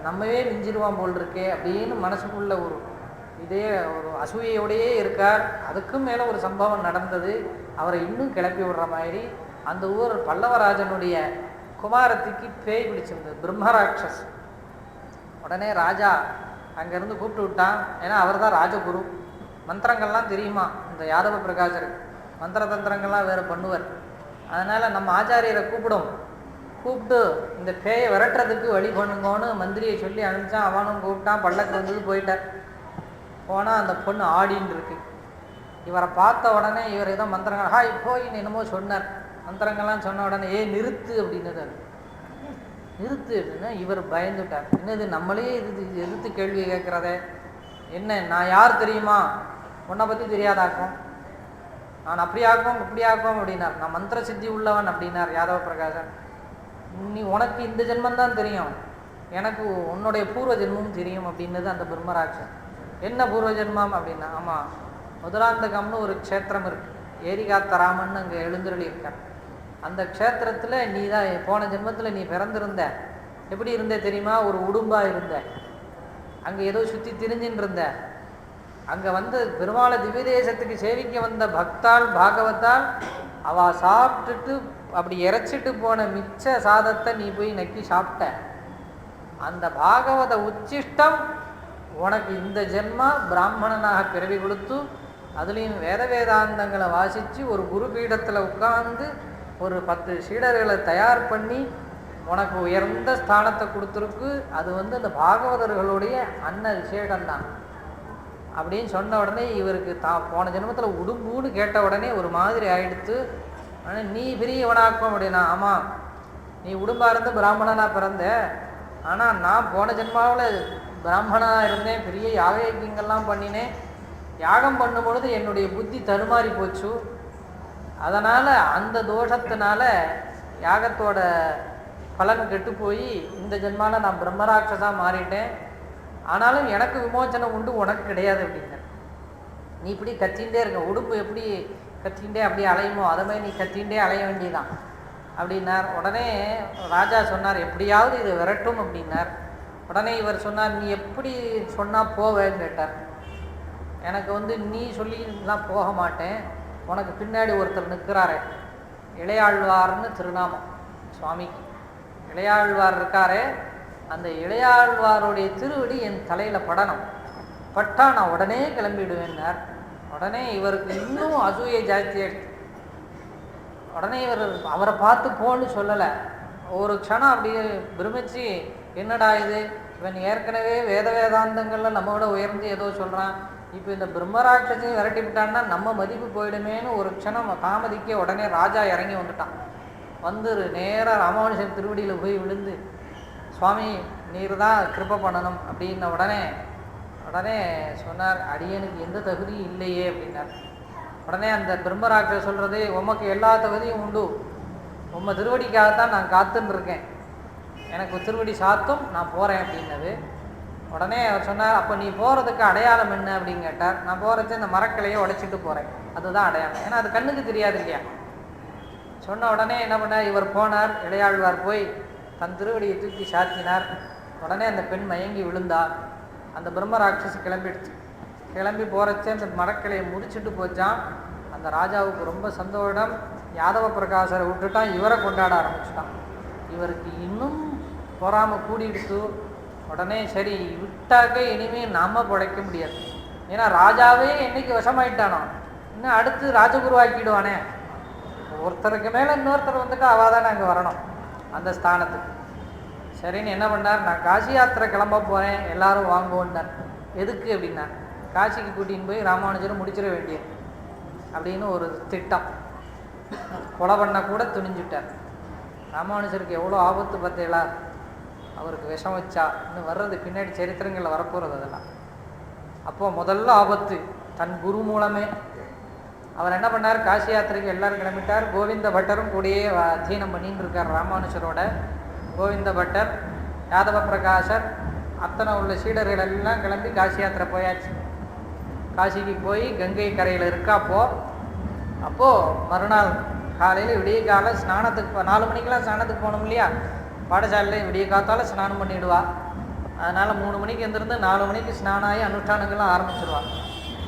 நம்மவே மிஞ்சிடுவான் போல் இருக்கே அப்படின்னு மனசுக்குள்ள ஒரு இதே ஒரு அசூயையோடையே இருக்கார். அதுக்கும் மேலே ஒரு சம்பவம் நடந்தது, அவரை இன்னும் கிளப்பி விடுற மாதிரி. அந்த ஊர் பல்லவராஜனுடைய குமாரத்திக்கு பேய் பிடிச்சிருந்தது, பிரம்மராட்சஸ். உடனே ராஜா அங்கேருந்து கூப்பிட்டு விட்டான். ஏன்னா அவர் தான் ராஜகுரு, மந்திரங்கள்லாம் தெரியுமா இந்த யாதவ பிரகாசருக்கு, மந்திர தந்திரங்கள்லாம் வேறு பண்ணுவார். அதனால் நம்ம ஆச்சாரியரை கூப்பிட்டு இந்த பேயை விரட்டுறதுக்கு வழி பண்ணுங்கன்னு மந்திரியை சொல்லி அனுப்பிச்சான். அவனும் கூப்பிட்டான், பல்லக்கு வந்தது, போயிட்டார். போனால் அந்த பொண்ணு ஆடின்னு இருக்கு. இவரை பார்த்த உடனே இவர் ஏதோ மந்திரங்கள் போய் என்னமோ சொன்னார். மந்திரங்கள்லாம் சொன்ன உடனே நிறுத்து அப்படின்னது. நிறுத்து அப்படின்னா இவர் பயந்துட்டார். என்னது நம்மளே எதிர்த்து கேள்வி கேட்குறதே, என்ன நான் யார் தெரியுமா, உன்னை பற்றி தெரியாதாக்கும், நான் அப்படி ஆக்கும் இப்படி ஆக்கும் அப்படின்னார். நான் மந்திர சித்தி உள்ளவன் அப்படின்னார் யாதவ பிரகாசன். நீ உனக்கு இந்த ஜென்மந்தான் தெரியும், எனக்கு உன்னுடைய பூர்வ ஜென்மமும் தெரியும் அப்படின்னது அந்த பிரம்மராட்சன். என்ன பூர்வ ஜென்மம் அப்படின்னா, ஆமாம் முதலாந்தகம்னு ஒரு க்ஷேத்திரம் இருக்குது, ஏரிகாத்தராமன் அங்கே எழுந்தருளி இருக்கார். அந்த க்ஷேத்திரத்தில் நீ தான் போன ஜென்மத்தில் நீ பிறந்திருந்த. எப்படி இருந்த தெரியுமா, ஒரு உடும்பாக இருந்த, அங்கே ஏதோ சுற்றி திரிஞ்சின்னு இருந்த. அங்கே வந்து பெருமாளை திவ்யதேசத்துக்கு சேவிக்க வந்த பக்தாள் பாகவத்தால் அவள் சாப்பிட்டுட்டு அப்படி இறைச்சிட்டு போன மிச்ச சாதத்தை நீ போய் நக்கி சாப்பிட்ட. அந்த பாகவத உச்சிஷ்டம் உனக்கு இந்த ஜென்மா பிராமணனாக பிறவி கொடுத்து, அதுலேயும் வேதாந்தங்களை வாசித்து ஒரு குரு பீடத்தில் உட்கார்ந்து ஒரு 10 சீடர்களை தயார் பண்ணி உனக்கு உயர்ந்த ஸ்தானத்தை கொடுத்துருக்கு. அது வந்து அந்த பாகவதர்களுடைய விசேடம்தான் அப்படின்னு சொன்ன உடனே இவருக்கு போன ஜென்மத்தில் உடும்புன்னு கேட்ட உடனே ஒரு மாதிரி ஆயிடுத்து. ஆனால் நீ பெரியவனாக்கும் அப்படின்னா, ஆமாம் நீ உடும்பாக இருந்து பிராமணனாக பிறந்த, ஆனால் நான் போன ஜென்மாவில் பிராமணனாக இருந்தேன், பெரிய யாக யஜ்யங்கள்லாம் பண்ணினேன். யாகம் பண்ணும் பொழுது என்னுடைய புத்தி தடுமாறி போச்சு. அதனால் அந்த தோஷத்தினால யாகத்தோட பலன் கெட்டு போய் இந்த ஜென்மாவில் நான் பிரம்மராட்சஸாக மாறிட்டேன். ஆனாலும் எனக்கு விமோச்சனம் உண்டு, உனக்கு கிடையாது அப்படிங்கிற. நீ இப்படி கத்தின்ண்டே இருக்க, உடுப்பு எப்படி கத்தின்ண்டே அப்படியே அலையுமோ அதை மாதிரி நீ கத்தின்ண்டே அலைய வேண்டியதான் அப்படின்னார். உடனே ராஜா சொன்னார், எப்படியாவது இதை விரட்டும் அப்படின்னார். உடனே இவர் சொன்னார், நீ எப்படி சொன்னால் போவேன்னு கேட்டார். எனக்கு வந்து நீ சொல்லிலாம் போக மாட்டேன், உனக்கு பின்னாடி ஒருத்தர் நிற்கிறாரே, இளையாழ்வார்னு திருநாமம் சுவாமிக்கு. இளையாழ்வார் இருக்காரே, அந்த இளையாழ்வாருடைய திருவடி என் தலையில் படணும், பட்டா நான் உடனே கிளம்பிடுவேன்னார். உடனே இவருக்கு இன்னும் அசூயை ஜாஸ்தி ஆயிடுச்சு. உடனே இவர் அவரை பார்த்து போன்னு சொல்லலை, ஒரு க்ஷணம் அப்படியே பிரமிச்சு, என்னடா இது, இவன் ஏற்கனவே வேதாந்தங்களில் நம்ம விட உயர்ந்து ஏதோ சொல்கிறான், இப்போ இந்த பிரம்மராட்சத்தையும் விரட்டி விட்டான்னா நம்ம மதிப்பு போயிடுமேன்னு ஒரு க்ஷணம் தாமதிக்க உடனே ராஜா இறங்கி வந்துட்டான். வந்து நேராக ராமானுஜன் திருவடியில் போய் விழுந்து, சுவாமி நீர் தான் கிருபை பண்ணணும் அப்படின்ன உடனே சொன்னார், அடியனுக்கு எந்த தகுதியும் இல்லையே அப்படின்னார். உடனே அந்த பிரம்மராட்ச சொல்கிறது, உமக்கு எல்லா தகுதியும் உண்டு, உம்மை திருவடிக்காகத்தான் நான் காத்துன்னு இருக்கேன், எனக்கு திருவடி சாத்தும் நான் போகிறேன் அப்படின்னது. உடனே அவர் சொன்னார், அப்போ நீ போகிறதுக்கு அடையாளம் என்ன அப்படின்னு கேட்டார். நான் போகிறச்சு இந்த மரக்கிளையை உடைச்சிட்டு போகிறேன், அதுதான் அடையாளம், ஏன்னா அது கண்ணுக்கு தெரியாது இல்லையா. சொன்ன உடனே என்ன பண்ணார், இவர் போனார், இளையாழ்வார் போய் தன் திருவடியை தூக்கி சாத்தினார். உடனே அந்த பெண் மயங்கி விழுந்தார். அந்த பிரம்மராட்சஸ் கிளம்பிடுச்சு. கிளம்பி போகிறச்சே அந்த மரக்கிளையை முடிச்சுட்டு போச்சான். அந்த ராஜாவுக்கு ரொம்ப சந்தோஷம். யாதவ பிரகாசரை விட்டுட்டான், இவரை கொண்டாட ஆரம்பிச்சுட்டான். இவருக்கு இன்னும் பொறாம கூடிடுத்து. உடனே சரி விட்டாக்க இனிமேல் நாம பிழைக்க முடியாது. ஏன்னா ராஜாவே என்னைக்கு வசமாயிட்டானோ இன்னும் அடுத்து ராஜகுருவாக்கிடுவானே. ஒருத்தருக்கு மேலே இன்னொருத்தர் வந்துட்டு அவாதானே அங்கே வரணும் அந்த ஸ்தானத்துக்கு. சரின்னு என்ன பண்ணார், நான் காசி யாத்திரை கிளம்ப போகிறேன், எல்லாரும் வாங்குவோன்னார். எதுக்கு அப்படின்னா, காசிக்கு கூட்டின்னு போய் ராமானுஜரை முடிச்சிட வேண்டியது அப்படின்னு ஒரு திட்டம். கொலை பண்ண கூட துணிஞ்சுட்டார். ராமானுஜருக்கு எவ்வளோ ஆபத்து பார்த்தீங்களா, அவருக்கு விஷம் வச்சா இன்னும் வர்றது பின்னாடி சரித்திரங்களில் வரப்போகிறது அதெல்லாம். அப்போது முதல்ல ஆபத்து தன் குரு மூலமே. அவர் என்ன பண்ணார், காசி யாத்திரைக்கு எல்லாரும் கிளம்பிட்டார். கோவிந்த பட்டரும் கூடயே அத்தியனம் பண்ணின்னு இருக்கார் ராமானுஜரோட. கோவிந்த பட்டர், யாதவ பிரகாசர், அத்தனை உள்ள சீடர்கள் எல்லாம் கிளம்பி காசி யாத்திரை போயாச்சு. காசிக்கு போய் கங்கை கரையில் இருக்காப்போ அப்போது மறுநாள் காலையில் விடிய காலை ஸ்நானத்துக்கு 4 மணிக்கெலாம் ஸ்நானத்துக்கு போகணும் இல்லையா, பாடசாலையில் விடிய காத்தால் ஸ்நானம் பண்ணிவிடுவா. அதனால் 3 மணிக்கு எழுந்திருந்து 4 மணிக்கு ஸ்நானம் ஆகி அனுஷ்டானங்கள்லாம் ஆரம்பிச்சிடுவாள்.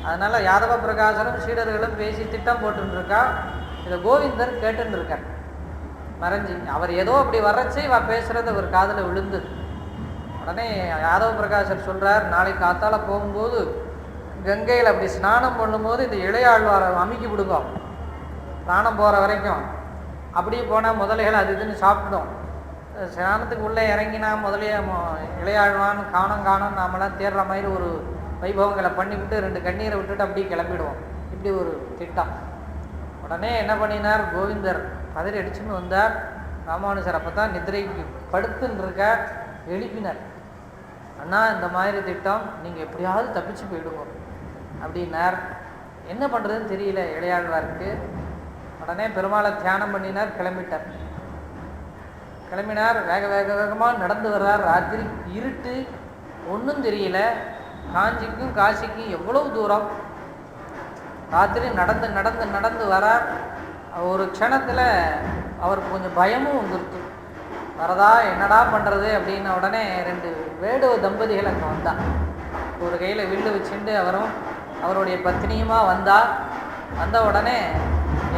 அதனால் யாதவ பிரகாசரும் சீடர்களும் பேசி திட்டம் போட்டுருக்கா. இதை கோவிந்தர் கேட்டுருக்கார் மறைஞ்சி. அவர் ஏதோ அப்படி வர்றச்சு இவ பேசுகிறது அவர் காதில் விழுந்தது. உடனே யாதவ பிரகாசர் சொல்கிறார், நாளைக்கு காத்தால் போகும்போது கங்கையில் அப்படி ஸ்நானம் பண்ணும்போது இந்த இளையாழ்வாரை அமுக்கி விடுவோம், ஸ்நானம் போகிற வரைக்கும். அப்படி போனால் முதலைகள் அது இதுன்னு சாப்பிடும். ஸ்நானத்துக்கு உள்ளே இறங்கினா முதலே இளையாழ்வான் காணும் நாமெல்லாம் தேடுற மாதிரி ஒரு வைபவங்களை பண்ணிவிட்டு 2 கண்ணீரை விட்டுட்டு அப்படியே கிளம்பிடுவோம். இப்படி ஒரு திட்டம். உடனே என்ன பண்ணினார், கோவிந்தர் பதறி அடிச்சுன்னு வந்தார். ராமானுஜர் அப்போ தான் நிதிரைக்கு படுத்துன்னு இருக்க எழுப்பினார். அண்ணா இந்த மாதிரி திட்டம், நீங்கள் எப்படியாவது தப்பிச்சு போயிடுவோம் அப்படின்னார். என்ன பண்ணுறதுன்னு தெரியல இளையாழ்வாருக்கு. உடனே பெருமாளை தியானம் பண்ணினார், கிளம்பினார். வேகமாக நடந்து வர்றார். ராத்திரி இருட்டு, ஒன்றும் தெரியல. காஞ்சிக்கும் காசிக்கும் எவ்வளவு தூரம். ராத்திரி நடந்து வரார். ஒரு க்ஷணத்தில் அவருக்கு கொஞ்சம் பயமும் வந்துருச்சு. வரதா என்னடா பண்ணுறது அப்படின்ன உடனே 2 வேடுவ தம்பதிகள் அங்கே வந்தான். ஒரு கையில் வில்லு வச்சுட்டு அவரும் அவருடைய பத்னியுமா வந்த உடனே,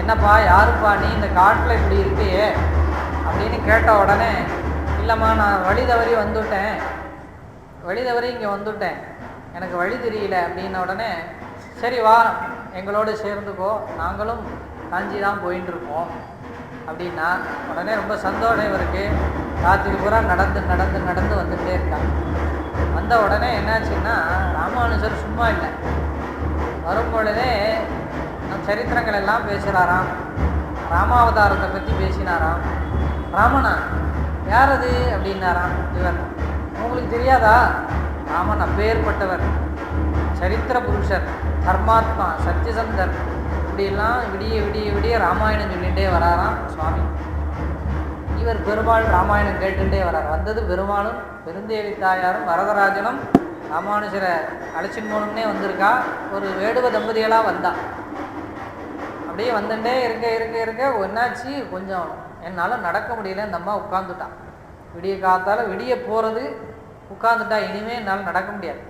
என்னப்பா யாருப்பா நீ, இந்த காட்டில் இப்படி இருக்கையே அப்படின்னு கேட்ட உடனே, இல்லைம்மா நான் வழி தவறி இங்கே வந்துட்டேன், எனக்கு வழி தெரியல அப்படின்ன உடனே, சரி வா எங்களோடு சேர்ந்துக்கோ, நாங்களும் காஞ்சி தான் போயின்னு இருக்கோம் அப்படின்னா. உடனே ரொம்ப சந்தோஷம் இவருக்கு. ராத்திரி பூரா நடந்து வந்துகிட்டே இருக்காங்க. வந்த உடனே என்னாச்சுன்னா, ராமானுஜர் சும்மா இல்லை, வரும்பொழுதே நம் சரித்திரங்கள் எல்லாம் பேசுகிறாராம். ராமாவதாரத்தை பற்றி பேசினாராம். ராமனா யார் அது அப்படின்னாராம். இவர் உங்களுக்கு தெரியாதா, ராமன் அப்பேற்பட்டவர், சரித்திர புருஷர், தர்மாத்மா, சத்யசந்தர், இப்படிலாம் விடிய ராமாயணம் சொல்லிகிட்டே வராராம் சுவாமி. இவர் பெருமாள் ராமாயணம் கேட்டுகிட்டே வரார். வந்தது பெருமாளும் பெருந்தேவி தாயாரும் வரதராஜனும் ராமானுஜரை அழைச்சின்னு போகணும்னே வந்திருக்கா. ஒரு வேடுவ தம்பதிகளாக வந்தா. அப்படியே வந்துட்டே இருக்க என்னாச்சு, கொஞ்சம் என்னால் நடக்க முடியல. இந்த அம்மா உட்காந்துட்டான். விடிய காத்தால் விடிய போகிறது, உட்காந்துட்டா. இனிமேல் என்னால் நடக்க முடியாது,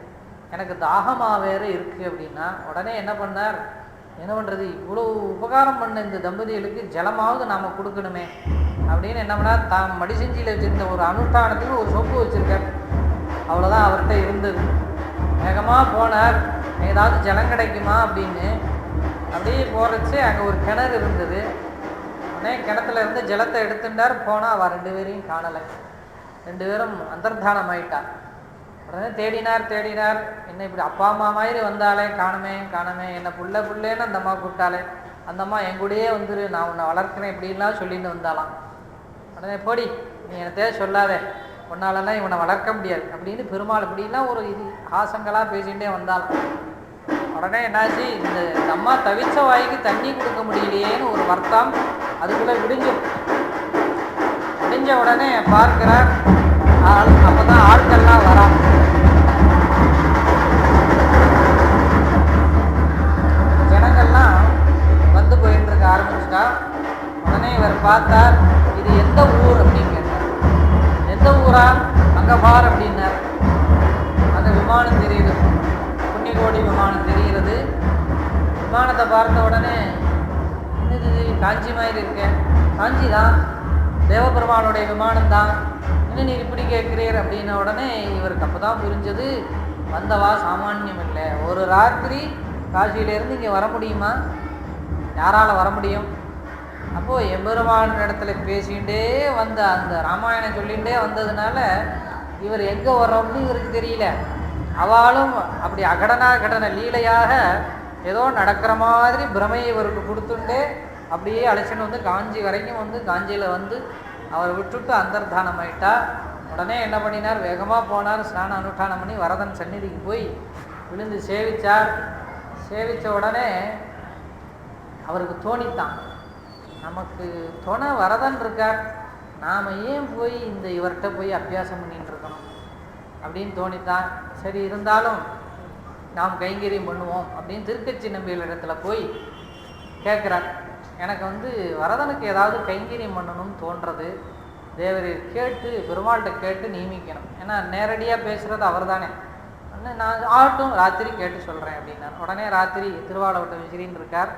எனக்கு தாகமாக வேறு இருக்குது அப்படின்னா. உடனே என்ன பண்ணார், என்ன பண்ணுறது, இவ்வளோ உபகாரம் பண்ண இந்த தம்பதிகளுக்கு ஜலமாவது நாம் கொடுக்கணுமே அப்படின்னு என்ன பண்ணார், தான் மடிசெஞ்சியில் வச்சுருந்த ஒரு அனுஷ்டானத்துக்கு ஒரு சொப்பு வச்சுருக்கார். அவ்வளோதான் அவர்கிட்ட இருந்தது. வேகமாக போனார், ஏதாவது ஜலம் கிடைக்குமா அப்படின்னு. அப்படியே போகிறச்சு அங்கே ஒரு கிணறு இருந்தது. உடனே கிணத்துல இருந்து ஜலத்தை எடுத்துட்டார். போனால் அவள் 2 பேரையும் காணலை. 2 பேரும் அந்தர்தானம் ஆயிட்டா. உடனே தேடினார். என்ன இப்படி அப்பா அம்மா மாதிரி வந்தாலே காணுமே, என்னை புள்ளேன்னு அந்த அம்மா கூப்பிட்டாலே. அந்த அம்மா எங்கூடையே வந்துரு, நான் உன்னை வளர்க்கிறேன் இப்படின்லாம் சொல்லிட்டு வந்தாலாம். உடனே போடி, நீ என்னத்தையே சொல்லாதே, உன்னாலெல்லாம் இவனை வளர்க்க முடியாது அப்படின்னு பெருமாள் இப்படிலாம் ஒரு ஹாசங்களாக பேசிகிட்டே வந்தாலும். உடனே என்னாச்சு, இந்த அம்மா தவிச்ச வாய்க்கு தண்ணி கொடுக்க முடியலையேன்னு ஒரு வருத்தம். அதுக்குள்ளே விடிஞ்ச உடனே பார்க்கிறார், அப்போ தான் ஆட்கள்லாம் வரா. ஜனங்கள்லாம் வந்து போயிட்டு இருக்க ஆரம்பிச்சிட்டா. உடனே இவர் பார்த்தார், இது எந்த ஊர் அப்படின்னு கேட்டார். எந்த ஊரா, அங்கே பார் அப்படின்னார். அங்கே விமானம் தெரியுது, புண்ணியகோடி விமானம் தெரிகிறது. விமானத்தை பார்த்த உடனே, என்னது காஞ்சி மாதிரி இருக்கேன். காஞ்சி தான், தேவபெருமானுடைய விமானம்தான், இன்னும் நீர் இப்படி கேட்கிறீர் அப்படின்ன உடனே இவருக்கு அப்போ தான் புரிஞ்சது, வந்தவா சாமானியம் இல்லை. ஒரு ராத்திரி காசியிலேருந்து இங்கே வர முடியுமா? யாரால் வர முடியும்? அப்போது எம்பெருமான இடத்துல பேசிகிட்டே வந்த அந்த ராமாயணம் சொல்லிகிட்டே வந்ததுனால இவர் எங்கே வர்றோம்னு இவருக்கு தெரியல. அவளும் அப்படி கடன லீலையாக ஏதோ நடக்கிற மாதிரி பிரமையை இவருக்கு கொடுத்துட்டே அப்படியே அழைச்சின்னு வந்து காஞ்சி வரைக்கும் வந்து காஞ்சியில் வந்து அவர் விட்டுட்டு அந்தர்தானம் ஆயிட்டா. உடனே என்ன பண்ணினார், வேகமாக போனார், ஸ்நான அனுஷ்டானம் பண்ணி வரதன் சந்நிதிக்கு போய் விழுந்து சேவித்தார். சேவித்த உடனே அவருக்கு தோணித்தான், நமக்கு துணை வரதன் இருக்கார், நாம் ஏன் போய் இந்த இவர்கிட்ட போய் அபியாசம் பண்ணிட்டு இருக்கணும் அப்படின்னு தோணித்தான். சரி, இருந்தாலும் நாம் கைங்கரியம் பண்ணுவோம் அப்படின்னு திருக்கச்சி நம்பிகள் இடத்துல போய் கேட்குறார். எனக்கு வந்து வரதனுக்கு ஏதாவது கைங்கரியம் பண்ணணும்னு தோன்றது, தேவரை கேட்டு பெருமாள்கிட்ட கேட்டு நியமிக்கணும், ஏன்னா நேரடியாக பேசுகிறது அவர் தானே, நான் ஆகட்டும் ராத்திரி கேட்டு சொல்கிறேன் அப்படின்னார். உடனே ராத்திரி திருவாளவட்ட விசிறின்னு இருக்கார்.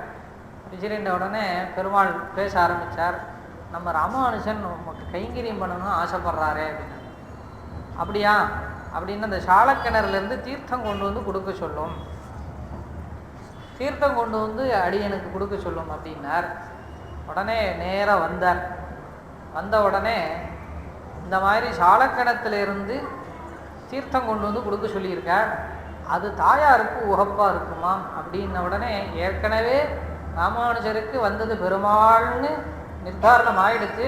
விசிறின்ற உடனே பெருமாள் பேச ஆரம்பித்தார். நம்ம ராமானுஜன் நமக்கு கைங்கரியம் பண்ணணும்னு ஆசைப்படுறாரே அப்படின்னு. அப்படியா அப்படின்னு அந்த சாலக்கிணறுலேருந்து தீர்த்தம் கொண்டு வந்து கொடுக்க சொல்லும், தீர்த்தம் கொண்டு வந்து அடியனுக்கு கொடுக்க சொல்லும் அப்படின்னார். உடனே நேராக வந்தார். வந்த உடனே இந்த மாதிரி சாலக்கிணத்துலேருந்து தீர்த்தம் கொண்டு வந்து கொடுக்க சொல்லியிருக்கார், அது தாயாருக்கு உகப்பாக இருக்குமா அப்படின்ன உடனே ஏற்கனவே ராமானுஜருக்கு வந்தது பெருமாள்னு நிர்தாரணம் ஆயிடுச்சு.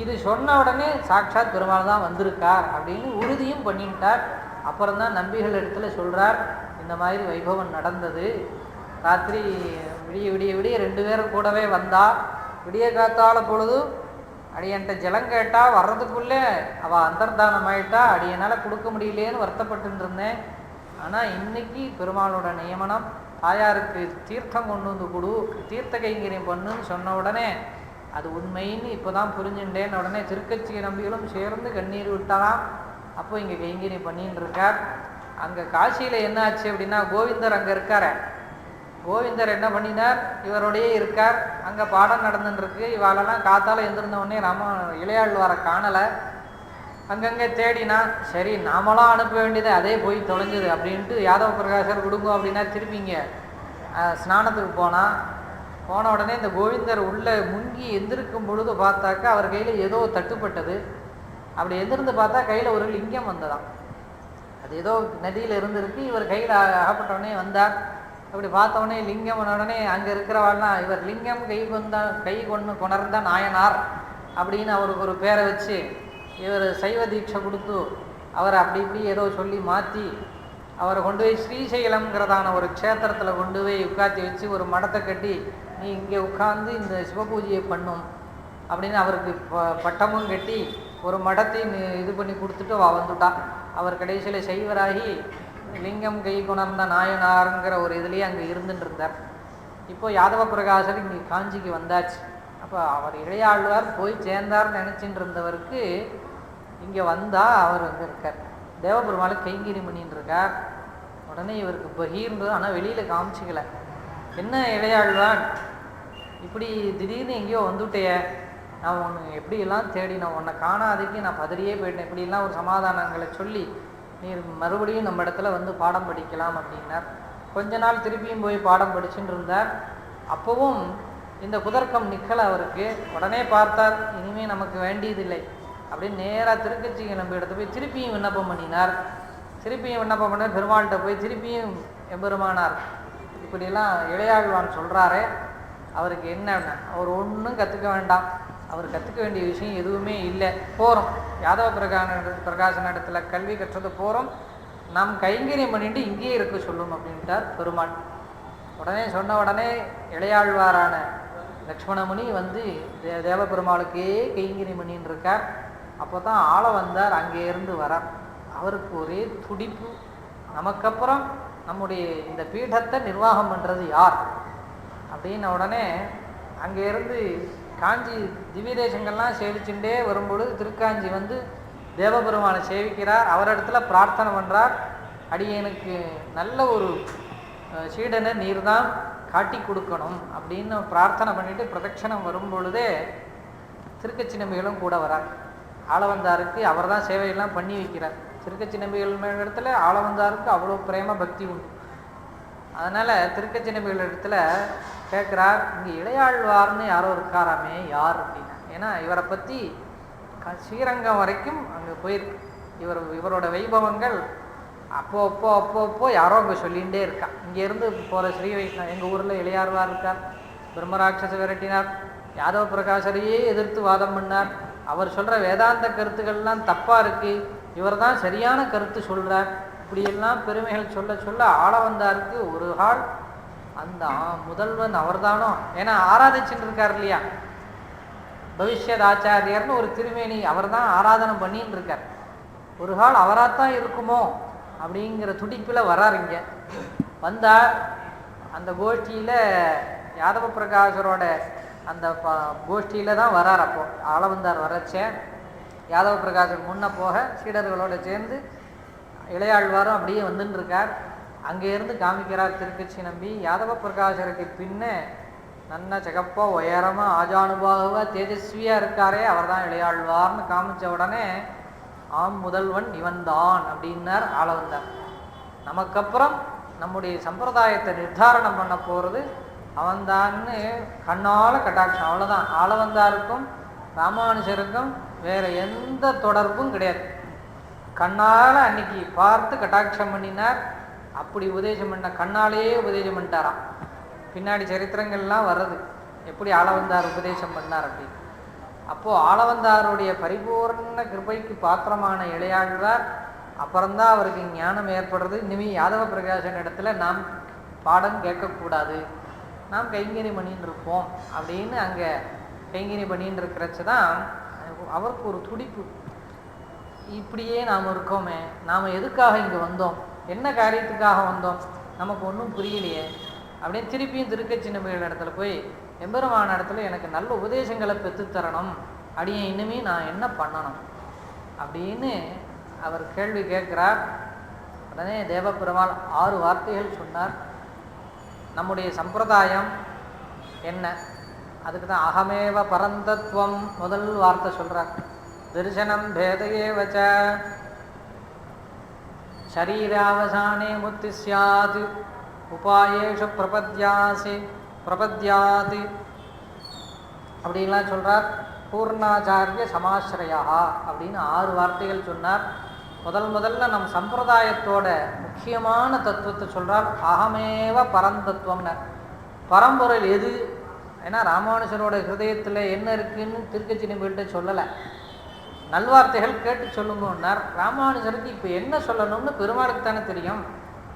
இது சொன்ன உடனே சாட்சாத் பெருமாள் தான் வந்திருக்கார் அப்படின்னு உறுதியும் பண்ணிட்டார். அப்புறம்தான் நம்பிகள் இடத்துல சொல்கிறார், இந்த மாதிரி வைபவம் நடந்தது. ராத்திரி விடிய விடிய விடிய 2 பேரும் கூடவே வந்தா. விடிய காத்தால பொழுது அடியன்ட்ட ஜலம் கேட்டா, வர்றதுக்குள்ளே அவள் அந்தர்தானம் ஆயிட்டா, அடியனால் கொடுக்க முடியலேன்னு வருத்தப்பட்டு இருந்தேன். ஆனால் இன்னைக்கு பெருமாளோட நியமனம், தாயாருக்கு தீர்த்தம் கொண்டு வந்து கொடு, தீர்த்த கைங்கரியம் பண்ணுன்னு சொன்ன உடனே அது உண்மைன்னு இப்போ தான் புரிஞ்சுட்டேன். உடனே திருக்கச்சி நம்பிகளும் சேர்ந்து கண்ணீர் விட்டாலாம். அப்போ இங்கே கைங்கரியம் பண்ணின்னு இருக்கார். அங்கே காசியில் என்ன ஆச்சு அப்படின்னா, கோவிந்தர் அங்கே இருக்கார். கோவிந்தர் என்ன பண்ணினார், இவரோடையே இருக்கார். அங்கே பாடம் நடந்துட்டுருக்கு. இவாளெல்லாம் காத்தால் எழுந்திருந்தவுடனே இளையாழ்வாரை காணலை. அங்கங்கே தேடினா, சரி நாமளாம் அனுப்ப வேண்டியது அதே போய் தொலைஞ்சுது அப்படின்ட்டு யாதவ பிரகாசர் கொடுங்க அப்படின்னா திருப்பிங்க ஸ்நானத்துக்கு போன உடனே இந்த கோவிந்தர் உள்ளே முங்கி எந்திருக்கும் பொழுது பார்த்தாக்கா அவர் கையில் ஏதோ தட்டுப்பட்டது. அப்படி எந்திருந்து பார்த்தா கையில் ஒரு லிங்கம் வந்ததாம். அது ஏதோ நதியில் இருந்திருக்கு. இவர் கையில் அகப்பட்டவுடனே வந்தார். அப்படி பார்த்தவுடனே லிங்கம் உடனே அங்கே இருக்கிறவாள்லாம், இவர் லிங்கம் கை கொண்டு கொணர்ந்த நாயனார் அப்படின்னு அவருக்கு ஒரு பேரை வச்சு இவர் சைவ தீட்சை கொடுத்து அவரை அப்படி இப்படி ஏதோ சொல்லி மாற்றி அவரை கொண்டு போய் ஸ்ரீசைலம்ங்கிறதான ஒரு க்ஷேத்திரத்தில் கொண்டு போய் உட்காத்தி வச்சு ஒரு மடத்தை கட்டி, நீ இங்கே உட்கார்ந்து இந்த சிவபூஜையை பண்ணும் அப்படின்னு அவருக்கு பட்டமும் கட்டி ஒரு மடத்தையும் இது பண்ணி கொடுத்துட்டு வந்துட்டா. அவர் கடைசியில் சைவராகி லிங்கம் கை கொணர்ந்த நாயனாருங்கிற ஒரு இதுலேயே அங்கே இருந்துட்டு இருந்தார். இப்போது யாதவ பிரகாசர் இங்கே காஞ்சிக்கு வந்தாச்சு. அப்போ அவர் இளையாழ்வார் போய் சேர்ந்தார்னு நினச்சிட்டு இருந்தவருக்கு இங்கே வந்தால் அவர் வந்து இருக்கார். தேவபெருமாளுக்கு கைங்கரி பண்ணின்னு இருக்கார். உடனே இவருக்கு பகீர்ந்தது, ஆனால் வெளியில் காமிச்சிக்கல. என்ன இளையாழ்வான் இப்படி திடீர்னு எங்கேயோ வந்துவிட்டேய, நான் உன்னை எப்படியெல்லாம் தேடினேன், உன்னை காணாதைக்கு நான் பதறியே போயிட்டேன், இப்படிலாம் ஒரு சமாதானங்களை சொல்லி நீ மறுபடியும் நம்ம இடத்துல வந்து பாடம் படிக்கலாம் அப்படின்னார். கொஞ்ச நாள் திருப்பியும் போய் பாடம் படிச்சுட்டு இருந்தார். அப்போவும் இந்த குதர்க்கம் நிற்கலை அவருக்கு. உடனே பார்த்தார், இனிமேல் நமக்கு வேண்டியதில்லை அப்படின்னு நேராக திருக்கச்சி நம்பி இடத்த போய் திருப்பியும் விண்ணப்பம் பண்ணினார். திருப்பியும் விண்ணப்பம் பண்ண பெருமாள்கிட்ட போய் திருப்பியும் எம்பெருமானார் இப்படியெல்லாம் இளையாழ்வான் சொல்கிறாரே, அவருக்கு என்னன்னா அவர் ஒன்றும் கற்றுக்க வேண்டாம், அவர் கற்றுக்க வேண்டிய விஷயம் எதுவுமே இல்லை, போகிறோம் யாதவ பிரகாசன இடத்துல கல்வி கற்றது போகிறோம், நாம் கைங்கரியம் பண்ணிட்டு இங்கேயே இருக்க சொல்லும் அப்படின்ட்டார் பெருமாள். உடனே சொன்ன உடனே இளையாழ்வாரான லக்ஷ்மணமுனி வந்து தேவபெருமாளுக்கே கைங்கரியம் பண்ணின்னு இருக்கார். அப்போ தான் ஆள வந்தார், அங்கே இருந்து வரார். அவருக்கு ஒரே துடிப்பு, நமக்கப்புறம் நம்முடைய இந்த பீடத்தை நிர்வாகம் பண்ணுறது யார் அப்படின்ன உடனே அங்கேருந்து காஞ்சி திவ்ய தேசங்கள்லாம் சேவிச்சுட்டே வரும்பொழுது திருக்காஞ்சி வந்து தேவபெருமானை சேவிக்கிறார். அவரிடத்துல பிரார்த்தனை பண்ணுறார், அடியனுக்கு நல்ல ஒரு சீடனை நீர் தான் காட்டி கொடுக்கணும் அப்படின்னு பிரார்த்தனை பண்ணிட்டு பிரதட்சணம் வரும் பொழுதே திருக்கச்சி நம்பிகளும் கூட வரார். ஆளவந்தாருக்கு அவர் தான் சேவையெல்லாம் பண்ணி வைக்கிறார். திருக்கச்சி நம்பிகள் இடத்துல ஆளவந்தாருக்கு அவ்வளோ பிரேம பக்தி உண்டு. அதனால் திருக்கச்சி நம்பிகள் இடத்துல கேட்குறார், இங்கே இளையாழ்வார்னு யாரோ இருக்காராமே, யார் அப்படின்னா. ஏன்னா இவரை பற்றி ஸ்ரீரங்கம் வரைக்கும் அங்கே போயிருக்கு. இவரோட வைபவங்கள் அப்போ யாரோ அங்கே சொல்லிகிட்டே இருக்கா. இங்கேருந்து போகிற ஸ்ரீ வைஷ்ணவ எங்கள் ஊரில் இளையாழ்வார் இருக்கார், பிரம்மராட்சச விரட்டினார், யாதவ பிரகாசரையே எதிர்த்து வாதம் பண்ணார், அவர் சொல்கிற வேதாந்த கருத்துக்கள்லாம் தப்பாக இருக்குது, இவர் தான் சரியான கருத்து சொல்கிறார், இப்படியெல்லாம் பெருமைகள் சொல்ல சொல்ல ஆளவந்தாருக்கு ஒரு கால் அந்த முதல்வன் அவர்தானோ, ஏன்னா ஆராதிச்சுட்டு இருக்கார் இல்லையா, பவிஷ்யத் ஆச்சாரியர்னு ஒரு திருமேனி அவர் தான் ஆராதனை பண்ணின்னு இருக்கார். ஒரு கால் அவராத்தான் இருக்குமோ அப்படிங்கிற துடிப்பில் வரார். இங்கே வந்தார். அந்த கோஷ்டியில் யாதவ பிரகாசரோட அந்த கோஷ்டியில் தான் வரார். அப்போது ஆளவந்தார் வரச்சே யாதவ பிரகாசர் முன்ன போக சீடர்களோடு சேர்ந்து இளையாழ்வாரும் அப்படியே வந்துன்னு இருக்கார். அங்கேருந்து காமிக்கிறார் திருக்கச்சி நம்பி. யாதவ பிரகாசருக்கு பின்ன நன்ன சிகப்போ உயரமாக ஆஜானுபாகுவா தேஜஸ்வியாக இருக்காரே அவர் தான் இளையாழ்வார்னு காமிச்ச உடனே ஆம் முதல்வன் இவன் தான் அப்படின்னார் ஆளவந்தார். நமக்கப்புறம் நம்முடைய சம்பிரதாயத்தை நிர்தாரணம் பண்ண போகிறது அவன்தான்னு கண்ணால் கட்டாட்சம். அவ்வளோதான். ஆளவந்தாருக்கும் ராமானுஜருக்கும் வேறு எந்த தொடர்பும் கிடையாது. கண்ணால் அன்னைக்கு பார்த்து கட்டாட்சம் பண்ணினார். அப்படி உபதேசம் பண்ண கண்ணாலேயே உபதேசம் பண்ணிட்டாராம். பின்னாடி சரித்திரங்கள்லாம் வர்றது எப்படி ஆளவந்தார் உபதேசம் பண்ணார் அப்படின்னு. அப்போது ஆளவந்தாருடைய பரிபூர்ண கிருபைக்கு பாத்திரமான இளையாழ்வார் அப்புறம்தான் அவருக்கு ஞானம் ஏற்படுறது. இனிமேல் யாதவ பிரகாசன் இடத்துல நாம் பாடம் கேட்கக்கூடாது, நாம் கைங்கரி பண்ணின்னு இருப்போம் அப்படின்னு அங்கே கைங்கரி பண்ணின்னு இருக்கிறச்சு தான் அவருக்கு ஒரு துடிப்பு. இப்படியே நாம் இருக்கோமே, நாம் எதுக்காக இங்கே வந்தோம், என்ன காரியத்துக்காக வந்தோம், நமக்கு ஒன்றும் புரியலையே அப்படின்னு திருப்பியும் திருக்கச்சி நம்பிகள் இடத்துல போய் எம்பெருமான இடத்துல எனக்கு நல்ல உபதேசங்களை பெற்றுத்தரணும், அப்படியே இன்னுமே நான் என்ன பண்ணணும் அப்படின்னு அவர் கேள்வி கேட்குறார். உடனே தேவபெருமாள் 6 வார்த்தைகள் சொன்னார். நம்முடைய சம்பிரதாயம் என்ன, அதுக்கு தான் அகமேவ பரந்தத்வம் முதல் வார்த்தை சொல்கிறார். தரிசனம் பேதையே வச்ச ஷரீராவசானே முத்தி ஸ்யாத் உபாயேஷு பிரபத்யாதி அப்படின்லாம் சொல்கிறார். பூர்ணாச்சாரிய சமாஸ்ரயா அப்படின்னு 6 வார்த்தைகள் சொன்னார். முதல்ல நம் சம்பிரதாயத்தோட முக்கியமான தத்துவத்தை சொல்கிறார். அகமேவ பரந்தத்துவம்னு. பரம்பொருள் எது, ஏன்னா ராமானுஜரோட ஹிருதயத்தில் என்ன இருக்குன்னு திருக்கச்சி நம்பிகிட்ட சொல்லலை, நல்வார்த்தைகள் கேட்டு சொல்லுங்கன்னார். ராமானுஜருக்கு இப்போ என்ன சொல்லணும்னு பெருமாளுக்கு தானே தெரியும்.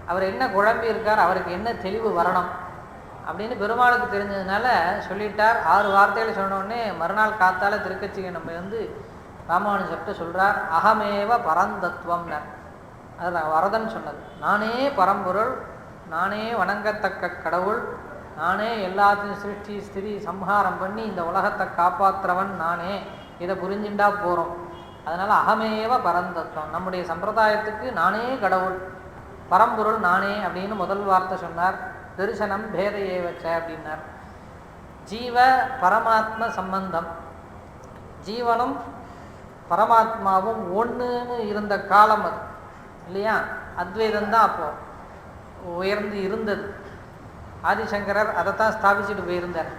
அவர் என்ன குழம்பி இருக்கார், அவருக்கு என்ன தெளிவு வரணும் அப்படின்னு பெருமாளுக்கு தெரிஞ்சதுனால சொல்லிட்டார். 6 வார்த்தைகள் சொன்னோடனே மறுநாள் காத்தால திருக்கச்சி நம்ம ராமானுஜர்கிட்ட சொல்கிறார், அகமேவ பரந்தத்துவம்னார். அது வரதன் சொன்னது. நானே பரம்பொருள், நானே வணங்கத்தக்க கடவுள், நானே எல்லாத்தையும் சிருஷ்டி ஸ்திதி சம்ஹாரம் பண்ணி இந்த உலகத்தை காப்பாற்றுறவன் நானே, இதை புரிஞ்சுண்டா போகிறோம். அதனால் அகமேவ பரந்தத்துவம், நம்முடைய சம்பிரதாயத்துக்கு நானே கடவுள், பரம்பொருள் நானே அப்படின்னு முதல் வார்த்தை சொன்னார். தரிசனம் பேதையே வச்ச அப்படின்னார். ஜீவ பரமாத்ம சம்பந்தம், ஜீவனும் பரமாத்மாவும் ஒன்றுன்னு இருந்த காலம் அது இல்லையா. அத்வைதம்தான் அப்போது உயர்ந்து இருந்தது. ஆதிசங்கரர் அதைத்தான் ஸ்தாபிச்சுட்டு போயிருந்தார்,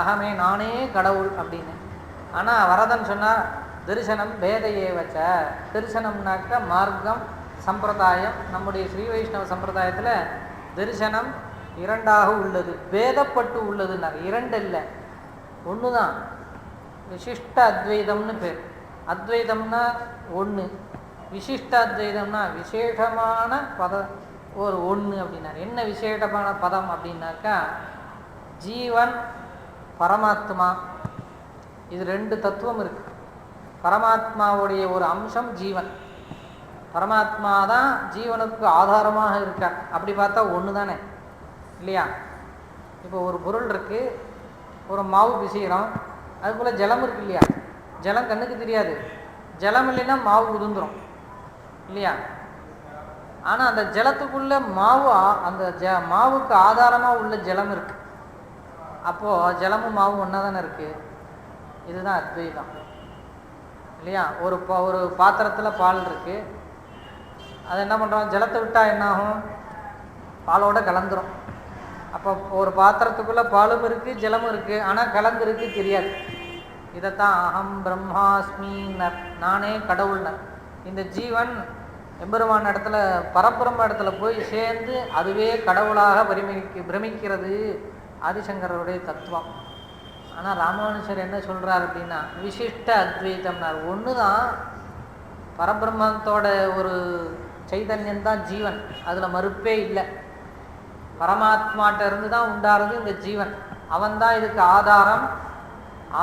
அகமே நானே கடவுள் அப்படின்னு. ஆனால் வரதன் சொன்னார் தரிசனம் பேதையே வச்ச. தரிசனம்னாக்க மார்க்கம் சம்பிரதாயம். நம்முடைய ஸ்ரீ வைஷ்ணவ சம்பிரதாயத்தில் தரிசனம் 2ஆக உள்ளது, பேதப்பட்டு உள்ளதுன்னார். 2 இல்லை, 1 தான். விசிஷ்ட அத்வைதம்னு பேர். அத்வைதம்னா 1, விசிஷ்ட அத்வைதம்னா விசேஷமான பதம் ஒரு 1 அப்படின்னார். என்ன விசேஷமான பதம் அப்படின்னாக்கா, ஜீவன் பரமாத்மா, இது 2 தத்துவம் இருக்குது. பரமாத்மாவுடைய ஒரு அம்சம் ஜீவன், பரமாத்மா தான் ஜீவனுக்கு ஆதாரமாக இருக்கார். அப்படி பார்த்தா 1 தானே இல்லையா. இப்போ ஒரு பொருள் இருக்குது, ஒரு மாவு பிசைகிறோம், அதுக்குள்ளே ஜலம் இருக்கு இல்லையா. ஜலம் கண்ணுக்கு தெரியாது, ஜலம் இல்லைன்னா மாவு உதிர்ந்துடும் இல்லையா. ஆனால் அந்த ஜலத்துக்குள்ளே மாவு, அந்த மாவுக்கு ஆதாரமாக உள்ள ஜலம் இருக்குது. அப்போது ஜலமும் மாவும் ஒன்றா தானே இருக்குது. இதுதான் அத்வைதம் இல்லையா? ஒரு பாத்திரத்தில் பால் இருக்குது, அதை என்ன பண்ணுறோம், ஜலத்தை விட்டால் என்ன ஆகும், பாலோட கலந்துரும். அப்போ ஒரு பாத்திரத்துக்குள்ளே பாலும் இருக்குது ஜலமும் இருக்குது, ஆனால் கலந்துருக்கு தெரியாது. இதைத்தான் அகம் பிரம்மாஸ்மின்னர், நானே கடவுள்னர். இந்த ஜீவன் எம்பெருமான இடத்துல பரபிரம்ம இடத்துல போய் சேர்ந்து அதுவே கடவுளாக பிரமிக்கிறது ஆதிசங்கரருடைய தத்துவம். ஆனால் ராமானுஜர் என்ன சொல்கிறார் அப்படின்னா, விசிஷ்ட அத்வைதம்னார். ஒன்று தான், பரபிரம்மத்தோட ஒரு சைதன்யந்தான் ஜீவன், அதில் மறுப்பே இல்லை. பரமாத்மாட்ட இருந்து தான் உண்டாகிறது இந்த ஜீவன், அவன்தான் இதுக்கு ஆதாரம்.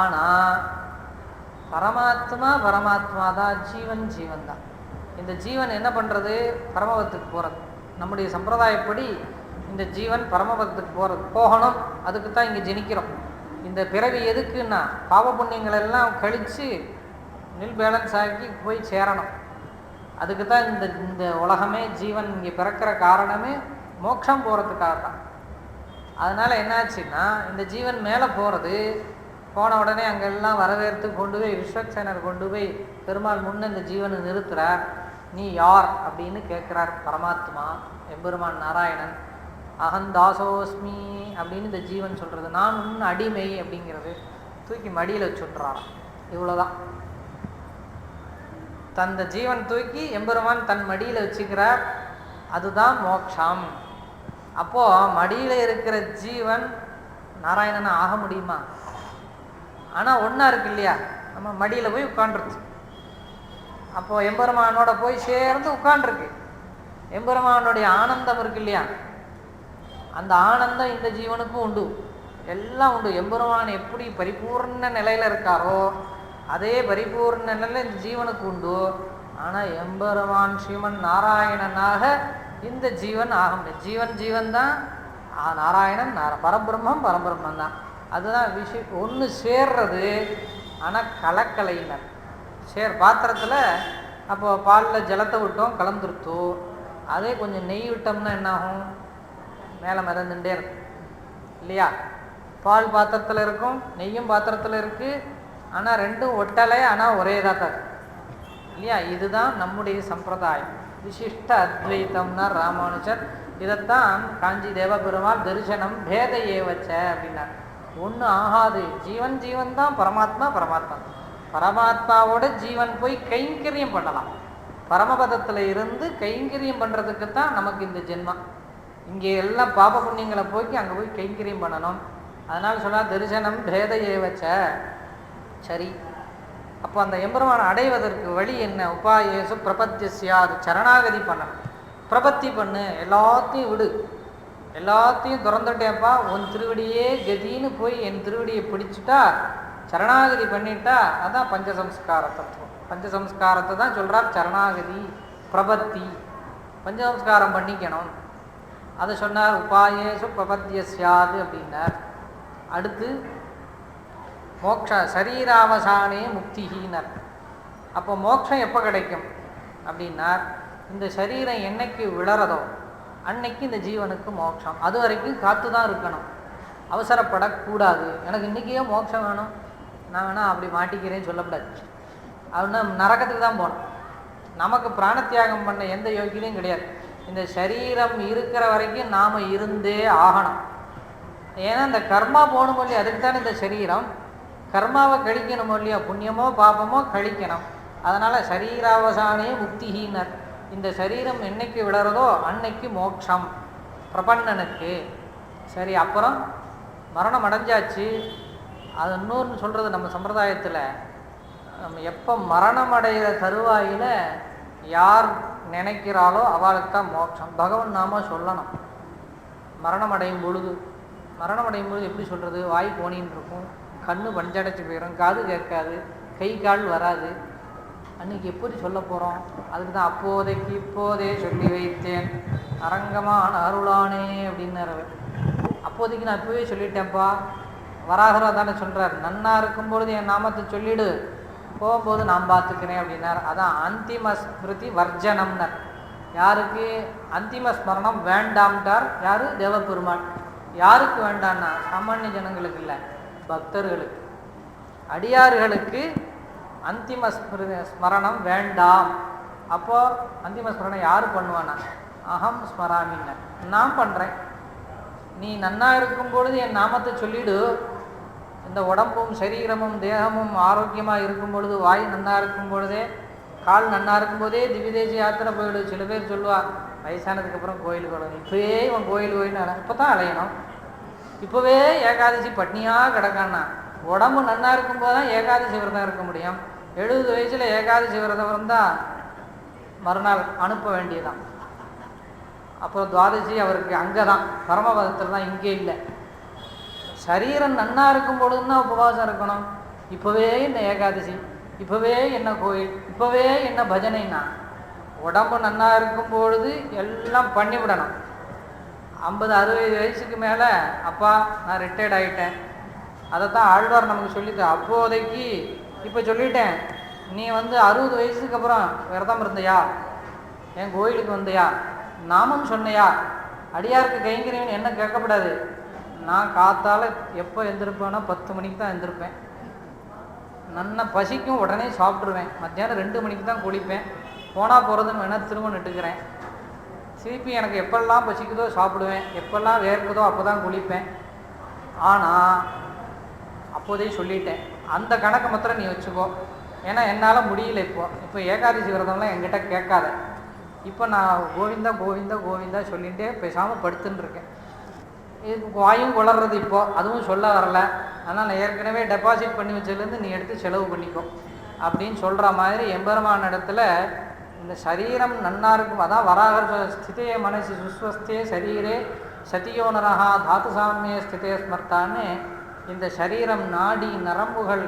ஆனால் பரமாத்மா தான், ஜீவன் தான். இந்த ஜீவன் என்ன பண்ணுறது, பரமபதத்துக்கு போகிறது. நம்முடைய சம்பிரதாயப்படி இந்த ஜீவன் பரமபதத்துக்கு போகணும், அதுக்கு தான் இங்கே ஜனிக்கிறோம். இந்த பிறவி எதுக்குன்னா பாவ புண்ணியங்கள் எல்லாம் கழித்து நில் பேலன்ஸ் ஆக்கி போய் சேரணும். அதுக்கு தான் இந்த உலகமே, ஜீவன் இங்கே பிறக்கிற காரணமே மோட்சம் போகிறதுக்காக தான். அதனால் என்னாச்சுன்னா, இந்த ஜீவன் மேலே போகிறது, போன உடனே அங்கெல்லாம் வரவேற்று கொண்டு போய் விஸ்வக்சேனர் கொண்டு போய் பெருமாள் முன்ன இந்த ஜீவனை நிறுத்துறார். நீ யார் அப்படின்னு கேட்குறார் பரமாத்மா எம்பெருமான் நாராயணன். அகந்தாசோஸ்மி அப்படின்னு இந்த ஜீவன் சொல்கிறது, நான் உன் அடிமை அப்படிங்கிறது தூக்கி மடியில் வச்சுட்றாராம். இவ்வளோதான். தந்த ஜீவன் தூக்கி எம்பெருமான் தன் மடியில் வச்சுக்கிறார், அதுதான் மோட்சம். அப்போது மடியில் இருக்கிற ஜீவன் நாராயணனை ஆக முடியுமா? ஆனால் ஒன்றா இருக்கு இல்லையா, நம்ம மடியில் போய் உட்காண்டிருக்கு. அப்போது எம்பெருமானோட போய் சேர்ந்து உட்காண்டிருக்கு. எம்பெருமானுடைய ஆனந்தம் இருக்கு இல்லையா, அந்த ஆனந்தம் இந்த ஜீவனுக்கும் உண்டு, எல்லாம் உண்டு. எம்பெருமான் எப்படி பரிபூர்ண நிலையில் இருக்காரோ அதே பரிபூர்ண நிலையில் இந்த ஜீவனுக்கு உண்டு. ஆனால் எம்பெருமான் ஸ்ரீமன் நாராயணனாக இந்த ஜீவன் ஆக முடியும். ஜீவன் தான், நாராயணன் பரபிரம்மம் தான். அதுதான் ஒன்று சேர்றது. ஆனால் கலக்கலையினர் பாத்திரத்தில் அப்போ பாலில் ஜலத்தை விட்டோம், கலந்துருத்தோ. அதே கொஞ்சம் நெய் விட்டோம்னா என்ன ஆகும், மேலே மிதந்துட்டே இருக்கும் இல்லையா? பால் பாத்திரத்தில் இருக்கும், நெய்யும் பாத்திரத்தில் இருக்குது, ஆனால் ரெண்டும் ஒட்டலை, ஆனால் ஒரே தான் இல்லையா? இதுதான் நம்முடைய சம்பிரதாயம், விசிஷ்ட அத்வைத்தம்னா ராமானுஜர். இதைத்தான் காஞ்சி தேவபெருமாள் தரிசனம் பேத ஏவச்ச அப்படின்னார். ஒன்று ஆகாது, ஜீவன் தான், பரமாத்மா. பரமாத்மாவோட ஜீவன் போய் கைங்கரியம் பண்ணலாம். பரமபதத்தில் இருந்து கைங்கரியம் பண்ணுறதுக்கு தான் நமக்கு இந்த ஜென்மம். இங்கே எல்லாம் பாப புண்ணியங்களை போக்கி அங்கே போய் கைங்கரியம் பண்ணணும். அதனால் சொன்னால் தரிசனம் பேத ஏவச்ச. சரி, அப்போ அந்த எம்பெருமானை அடைவதற்கு வழி என்ன? உபாயேசு பிரபத்தியஸ்யாது, சரணாகதி பண்ணணும். பிரபத்தி பண்ணு, எல்லாத்தையும் விடு, எல்லாத்தையும் திறந்துட்டேப்பா, உன் திருவடியே கதின்னு போய் என் திருவடியை பிடிச்சிட்டா, சரணாகதி பண்ணிட்டா, அதான் பஞ்சசம்ஸ்கார தத்துவம். பஞ்சசம்ஸ்காரத்தை தான் சொல்கிறார் சரணாகதி பிரபத்தி. பஞ்சசம்ஸ்காரம் பண்ணிக்கணும், அதை சொன்னார். உபாயேசு பிரபத்தியஸ்யாது அப்படின்னார். அடுத்து மோக்ஷ சரீராவசானே முக்திஹீனர். அப்போ மோட்சம் எப்போ கிடைக்கும் அப்படின்னார், இந்த சரீரம் என்னைக்கு விழறதோ அன்னைக்கு இந்த ஜீவனுக்கு மோட்சம். அது வரைக்கும் காத்து தான் இருக்கணும், அவசரப்படக்கூடாது. எனக்கு இன்றைக்கியே மோட்சம் வேணும், நான் வேணால் அப்படி மாட்டிக்கிறேன்னு சொல்லக்கூடாது. அப்படின்னா நரகத்துக்கு தான் போகணும். நமக்கு பிராணத்தியாகம் பண்ண எந்த யோகியதையும் கிடையாது. இந்த சரீரம் இருக்கிற வரைக்கும் நாம் இருந்தே ஆகணும். ஏன்னா இந்த கர்மா போகணும் இல்லையா, அதுக்கு தானே இந்த சரீரம். கர்மாவை கழிக்கணும் இல்லையா, புண்ணியமோ பாபமோ கழிக்கணும். அதனால் சரீராவசானே முக்திஹீனர். இந்த சரீரம் என்னைக்கு விடுறதோ அன்னைக்கு மோட்சம் பிரபன்னனுக்கு. சரி, அப்புறம் மரணம் அடைஞ்சாச்சு. அது இன்னொன்று சொல்கிறது நம்ம சம்பிரதாயத்தில், நம்ம எப்போ மரணம் அடைகிற தருவாயில் யார் நினைக்கிறாளோ அவளுக்கு தான் மோட்சம். பகவன் நாம சொல்லணும். மரணம் அடையும் பொழுது எப்படி சொல்கிறது, வாய் கோணின்னு இருக்கும், கண்ணு பஞ்சடைச்சு போயிடும், காது கேட்காது, கை கால் வராது. அன்றைக்கி எப்படி சொல்ல போகிறோம்? அதுக்கு தான் அப்போதைக்கு இப்போதே சொல்லி வைத்தேன் அரங்கமான அருளானே அப்படின்னாரு. அப்போதைக்கு நான் இப்போவே சொல்லிட்டேன்ப்பா. வராகரா தானே சொல்கிறார், நன்னா இருக்கும்பொழுது என் நாமத்தை சொல்லிவிடு, போகும்போது நான் பார்த்துக்கிறேன் அப்படின்னார். அதான் அந்திம ஸ்மிருதி வர்ஜனம்னர். யாருக்கு அந்திம ஸ்மரணம் வேண்டாம்ட்டார்? யார்? தேவபெருமான். யாருக்கு வேண்டான்னா சாமானிய ஜனங்களுக்கு இல்லை, பக்தர்களுக்கு. அடியார்களுக்கு அந்திம ஸ்மரணம் வேண்டாம். அப்போது அந்திம ஸ்மரணம் யார் பண்ணுவானா? அகம் ஸ்மராமின்னு நான் பண்ணுறேன். நீ நன்னா இருக்கும் பொழுது என் நாமத்தை சொல்லிடு. இந்த உடம்பும் சரீரமும் தேகமும் ஆரோக்கியமாக இருக்கும் பொழுது, வாய் நன்னா இருக்கும் பொழுதே, கால் நன்னா இருக்கும்போதே திவ்யதேச யாத்திரை போயிடு. சில பேர் சொல்லுவாள், வயசானதுக்கப்புறம் கோயிலுக்கு வரணும். இப்போவே இவன் கோயிலுக்கு இப்போ தான் அலையணும், இப்போவே ஏகாதசி பட்னியாக கிடக்கான்னா. உடம்பு நன்னா இருக்கும்போது தான் ஏகாதசி விரதம் இருக்க முடியும். 70 வயசில் ஏகாதசி விரதம் இருந்தால் மறுநாள் அனுப்ப வேண்டியதான். அப்புறம் துவாதசி அவருக்கு அங்கே தான், பரமபதத்தில் தான், இங்கே இல்லை. சரீரம் நன்னா இருக்கும் பொழுதுன்னா உபவாசம் இருக்கணும். இப்போவே என்ன ஏகாதசி, இப்போவே என்ன கோயில், இப்போவே என்ன பஜனைன்னா. உடம்பு நன்னா இருக்கும் பொழுது எல்லாம் பண்ணிவிடணும். 50-60 வயசுக்கு மேலே அப்பா நான் ரிட்டையர்ட் ஆகிட்டேன், அதைத்தான் ஆழ்வார் நமக்கு சொல்லிட்டு அப்போதைக்கு இப்போ சொல்லிட்டேன். நீ 60 வயசுக்கு அப்புறம் விரதம் இருந்தையா, என் கோயிலுக்கு வந்தையா, நாமம் சொன்னையா, அடியாருக்கு கைங்கரியன்னு என்ன கேட்கப்படாது. நான் காத்தால் எப்போ எழுந்திருப்பேன்னா 10 மணிக்கு தான் எழுந்திருப்பேன். நன்னா பசிக்கும், உடனே சாப்பிட்ருவேன். மத்தியானம் 2 மணிக்கு தான் குளிப்பேன். போனால் போகிறதுன்னு வேணால் திரும்ப நட்டுக்கிறேன். திருப்பி எனக்கு எப்பெல்லாம் பசிக்குதோ சாப்பிடுவேன், எப்பெல்லாம் வேர்க்குதோ அப்போ தான் குளிப்பேன். ஆனால் அப்போதே சொல்லிட்டேன், அந்த கணக்கு மாத்திரம் நீ வச்சுக்கோ. ஏன்னா என்னால் முடியல. இப்போ ஏகாதசி விரதம்லாம் என்கிட்ட கேட்காத. இப்போ நான் கோவிந்தா கோவிந்தா கோவிந்தா சொல்லிகிட்டே பேசாமல் படுத்துன்னு இருக்கேன். இது வாயும் குளறது இப்போது, அதுவும் சொல்ல வரல. ஆனால் நான் ஏற்கனவே டெபாசிட் பண்ணி வச்சதுலேருந்து நீ எடுத்து செலவு பண்ணிக்கோ அப்படின்னு சொல்கிற மாதிரி எம்பெருமான இடத்துல இந்த சரீரம் நன்னா இருக்கும். அதான் வராகர் ஸ்திதே மனசி சுஸ்வஸ்தே சரீரே சதியோனரஹா தாத்து சாமிய ஸ்திதே ஸ்மர்த்தான்னு இந்த சரீரம் நாடி நரம்புகள்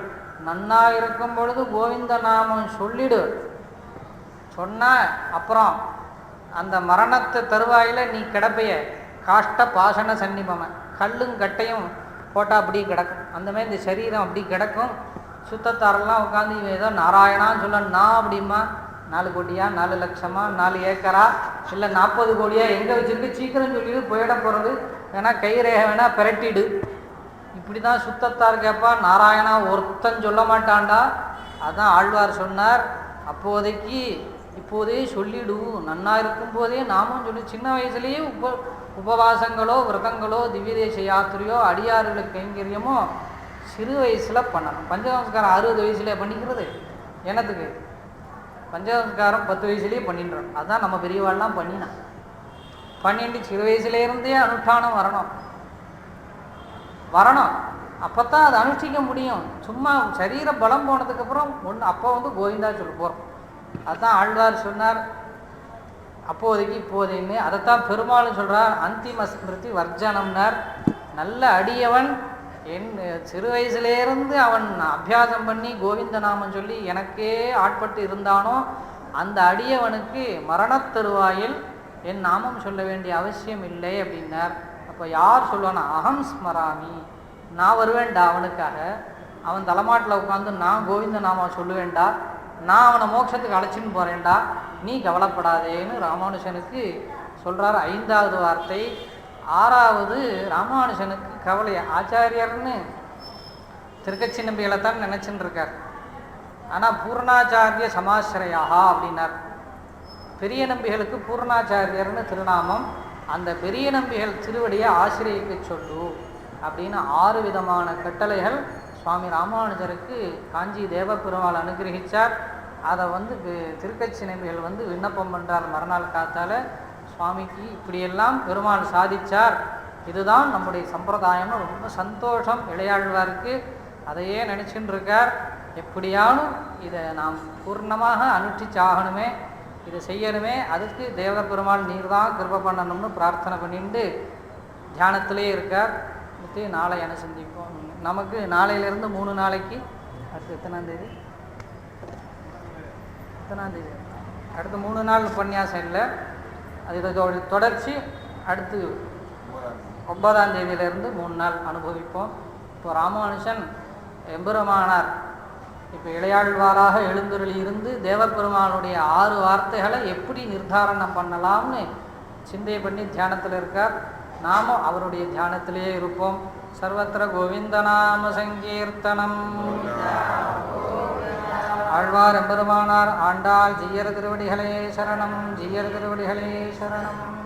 நன்னா இருக்கும் பொழுது கோவிந்த நாமம் சொல்லிடு. சொன்னால் அப்புறம் அந்த மரணத்து தருவாயில் நீ கிடப்பைய காஷ்ட பாசன சன்னிபம, கல்லும் கட்டையும் போட்டால் அப்படி கிடக்கும். அந்தமாதிரி இந்த சரீரம் அப்படி கிடக்கும். சுத்தத்தாரெல்லாம் உட்காந்து இவன் ஏதோ நாராயணான்னு சொல்ல, நான் அப்படிமா 4 கோடியா 4 லட்சமா 4 ஏக்கரா இல்லை 40 கோடியா எங்கே வச்சுருக்கு சீக்கிரம் சொல்லிடு, போயிட போகிறது, வேணா கைரேகை வேணா பிரட்டிடு. இப்படி தான் சுத்தத்தார் கேட்பா. நாராயணா ஒருத்தன் சொல்ல மாட்டான்டா. அதான் ஆழ்வார் சொன்னார், அப்போதைக்கு இப்போதே சொல்லிடு, நன்னா இருக்கும்போதே நாமும் சொல்லி. சின்ன வயசுலேயே உபவாசங்களோ விரதங்களோ திவ்யதேச யாத்திரையோ அடியார்களுக்கு கைங்கரியமோ சிறு வயசில் பண்ணணும். பஞ்சசம்ஸ்காரம் 60 வயசுலேயே பண்ணிக்கிறது என்னத்துக்கு? பஞ்சசம்ஸ்காரம் 10 வயசுலேயே பண்ணிடுறோம். அதுதான் நம்ம பெரியவாள்லாம் பண்ணிட்டு சிறு வயசுலேருந்தே அனுஷ்டானம் வரணும். அப்போ தான் அதை அனுஷ்டிக்க முடியும். சும்மா சரீர பலம் போனதுக்கப்புறம் அப்போ கோவிந்தா சொல்ல போகிறோம். அதுதான் ஆழ்வார் சொன்னார், அப்போதைக்கு இப்போதைன்னு. அதைத்தான் பெருமாளும் சொல்கிறார், அந்திம ஸ்மிருதி வர்ஜனம்னார். நல்ல அடியவன் சிறு வயசுலேருந்து அவன் அபியாசம் பண்ணி கோவிந்த நாமம் சொல்லி எனக்கே ஆட்பட்டு இருந்தானோ அந்த அடியவனுக்கு மரணத்தருவாயில் என் நாமம் சொல்ல வேண்டிய அவசியம் இல்லை அப்படின்னார். அப்போ யார் சொல்லுவானா? அகம் ஸ்மராமி, நான் வருவேன்டா அவனுக்காக. அவன் தலைமாட்டில் உட்காந்து நான் கோவிந்த நாமம் சொல்லுவேன்டா, நான் அவனை மோட்சத்துக்கு அழைச்சின்னு போகிறேன்டா, நீ கவலைப்படாதேன்னு ராமானுஷனுக்கு சொல்கிறார். 5வது வார்த்தை. 6வது ராமானுஷனுக்கு கவலை. ஆச்சாரியர்னு திருக்கச்சி நம்பிகளை தான் நினச்சின்னு இருக்கார். ஆனால் பூர்ணாச்சாரிய சமாசிரயா அப்படின்னார். பெரிய நம்பிகளுக்கு பூர்ணாச்சாரியர்னு திருநாமம். அந்த பெரிய நம்பிகள் திருவடியை ஆசிரியக்க சொல்லு அப்படின்னு 6 விதமான கட்டளைகள் சுவாமி ராமானுஜருக்கு காஞ்சி தேவபெருமாள் அனுகிரகித்தார். அதை திருக்கச்சி நம்பிகள் விண்ணப்பம் பண்ணுறார். மறுநாள் காத்தால் சுவாமிக்கு இப்படியெல்லாம் பெருமாள் சாதித்தார், இதுதான் நம்முடைய சம்பிரதாயம்னு ரொம்ப சந்தோஷம் இளையாழ்வாருக்கு. அதையே நினச்சின்னு இருக்கார். எப்படியானும் இதை நாம் பூர்ணமாக அனுஷ்டிச்சாகணுமே, இதை செய்யணுமே, அதுக்கு தேவபெருமாள் நீர் தான் கிருபை பண்ணணும்னு பிரார்த்தனை பண்ணிட்டு தியானத்திலே இருக்கார். நாளை சந்திப்போம். நமக்கு நாளையிலேருந்து 3 நாளைக்கு அடுத்து எத்தனாம் தேதி அடுத்து 3 நாள் உபன்யாசம் இல்லை. அது இதோட தொடர்ச்சி அடுத்து 9ஆம் தேதியிலேருந்து 3 நாள் அனுபவிப்போம். இப்போ ராமானுஷன் எம்பெருமானார் இப்போ இளையாழ்வாராக எழுந்தருளி இருந்து தேவபெருமானுடைய 6 வார்த்தைகளை எப்படி நிர்தாரணம் பண்ணலாம்னு சிந்தை பண்ணி தியானத்தில் இருக்கார். நாமும் அவருடைய தியானத்திலே இருப்போம். சர்வத்திர கோவிந்தநாம சங்கீர்த்தனம். ஆழ்வார் எம்பெருமானார் ஆண்டாள் ஜீயர் திருவடிகளே சரணம், ஜீயர் திருவடிகளே சரணம்.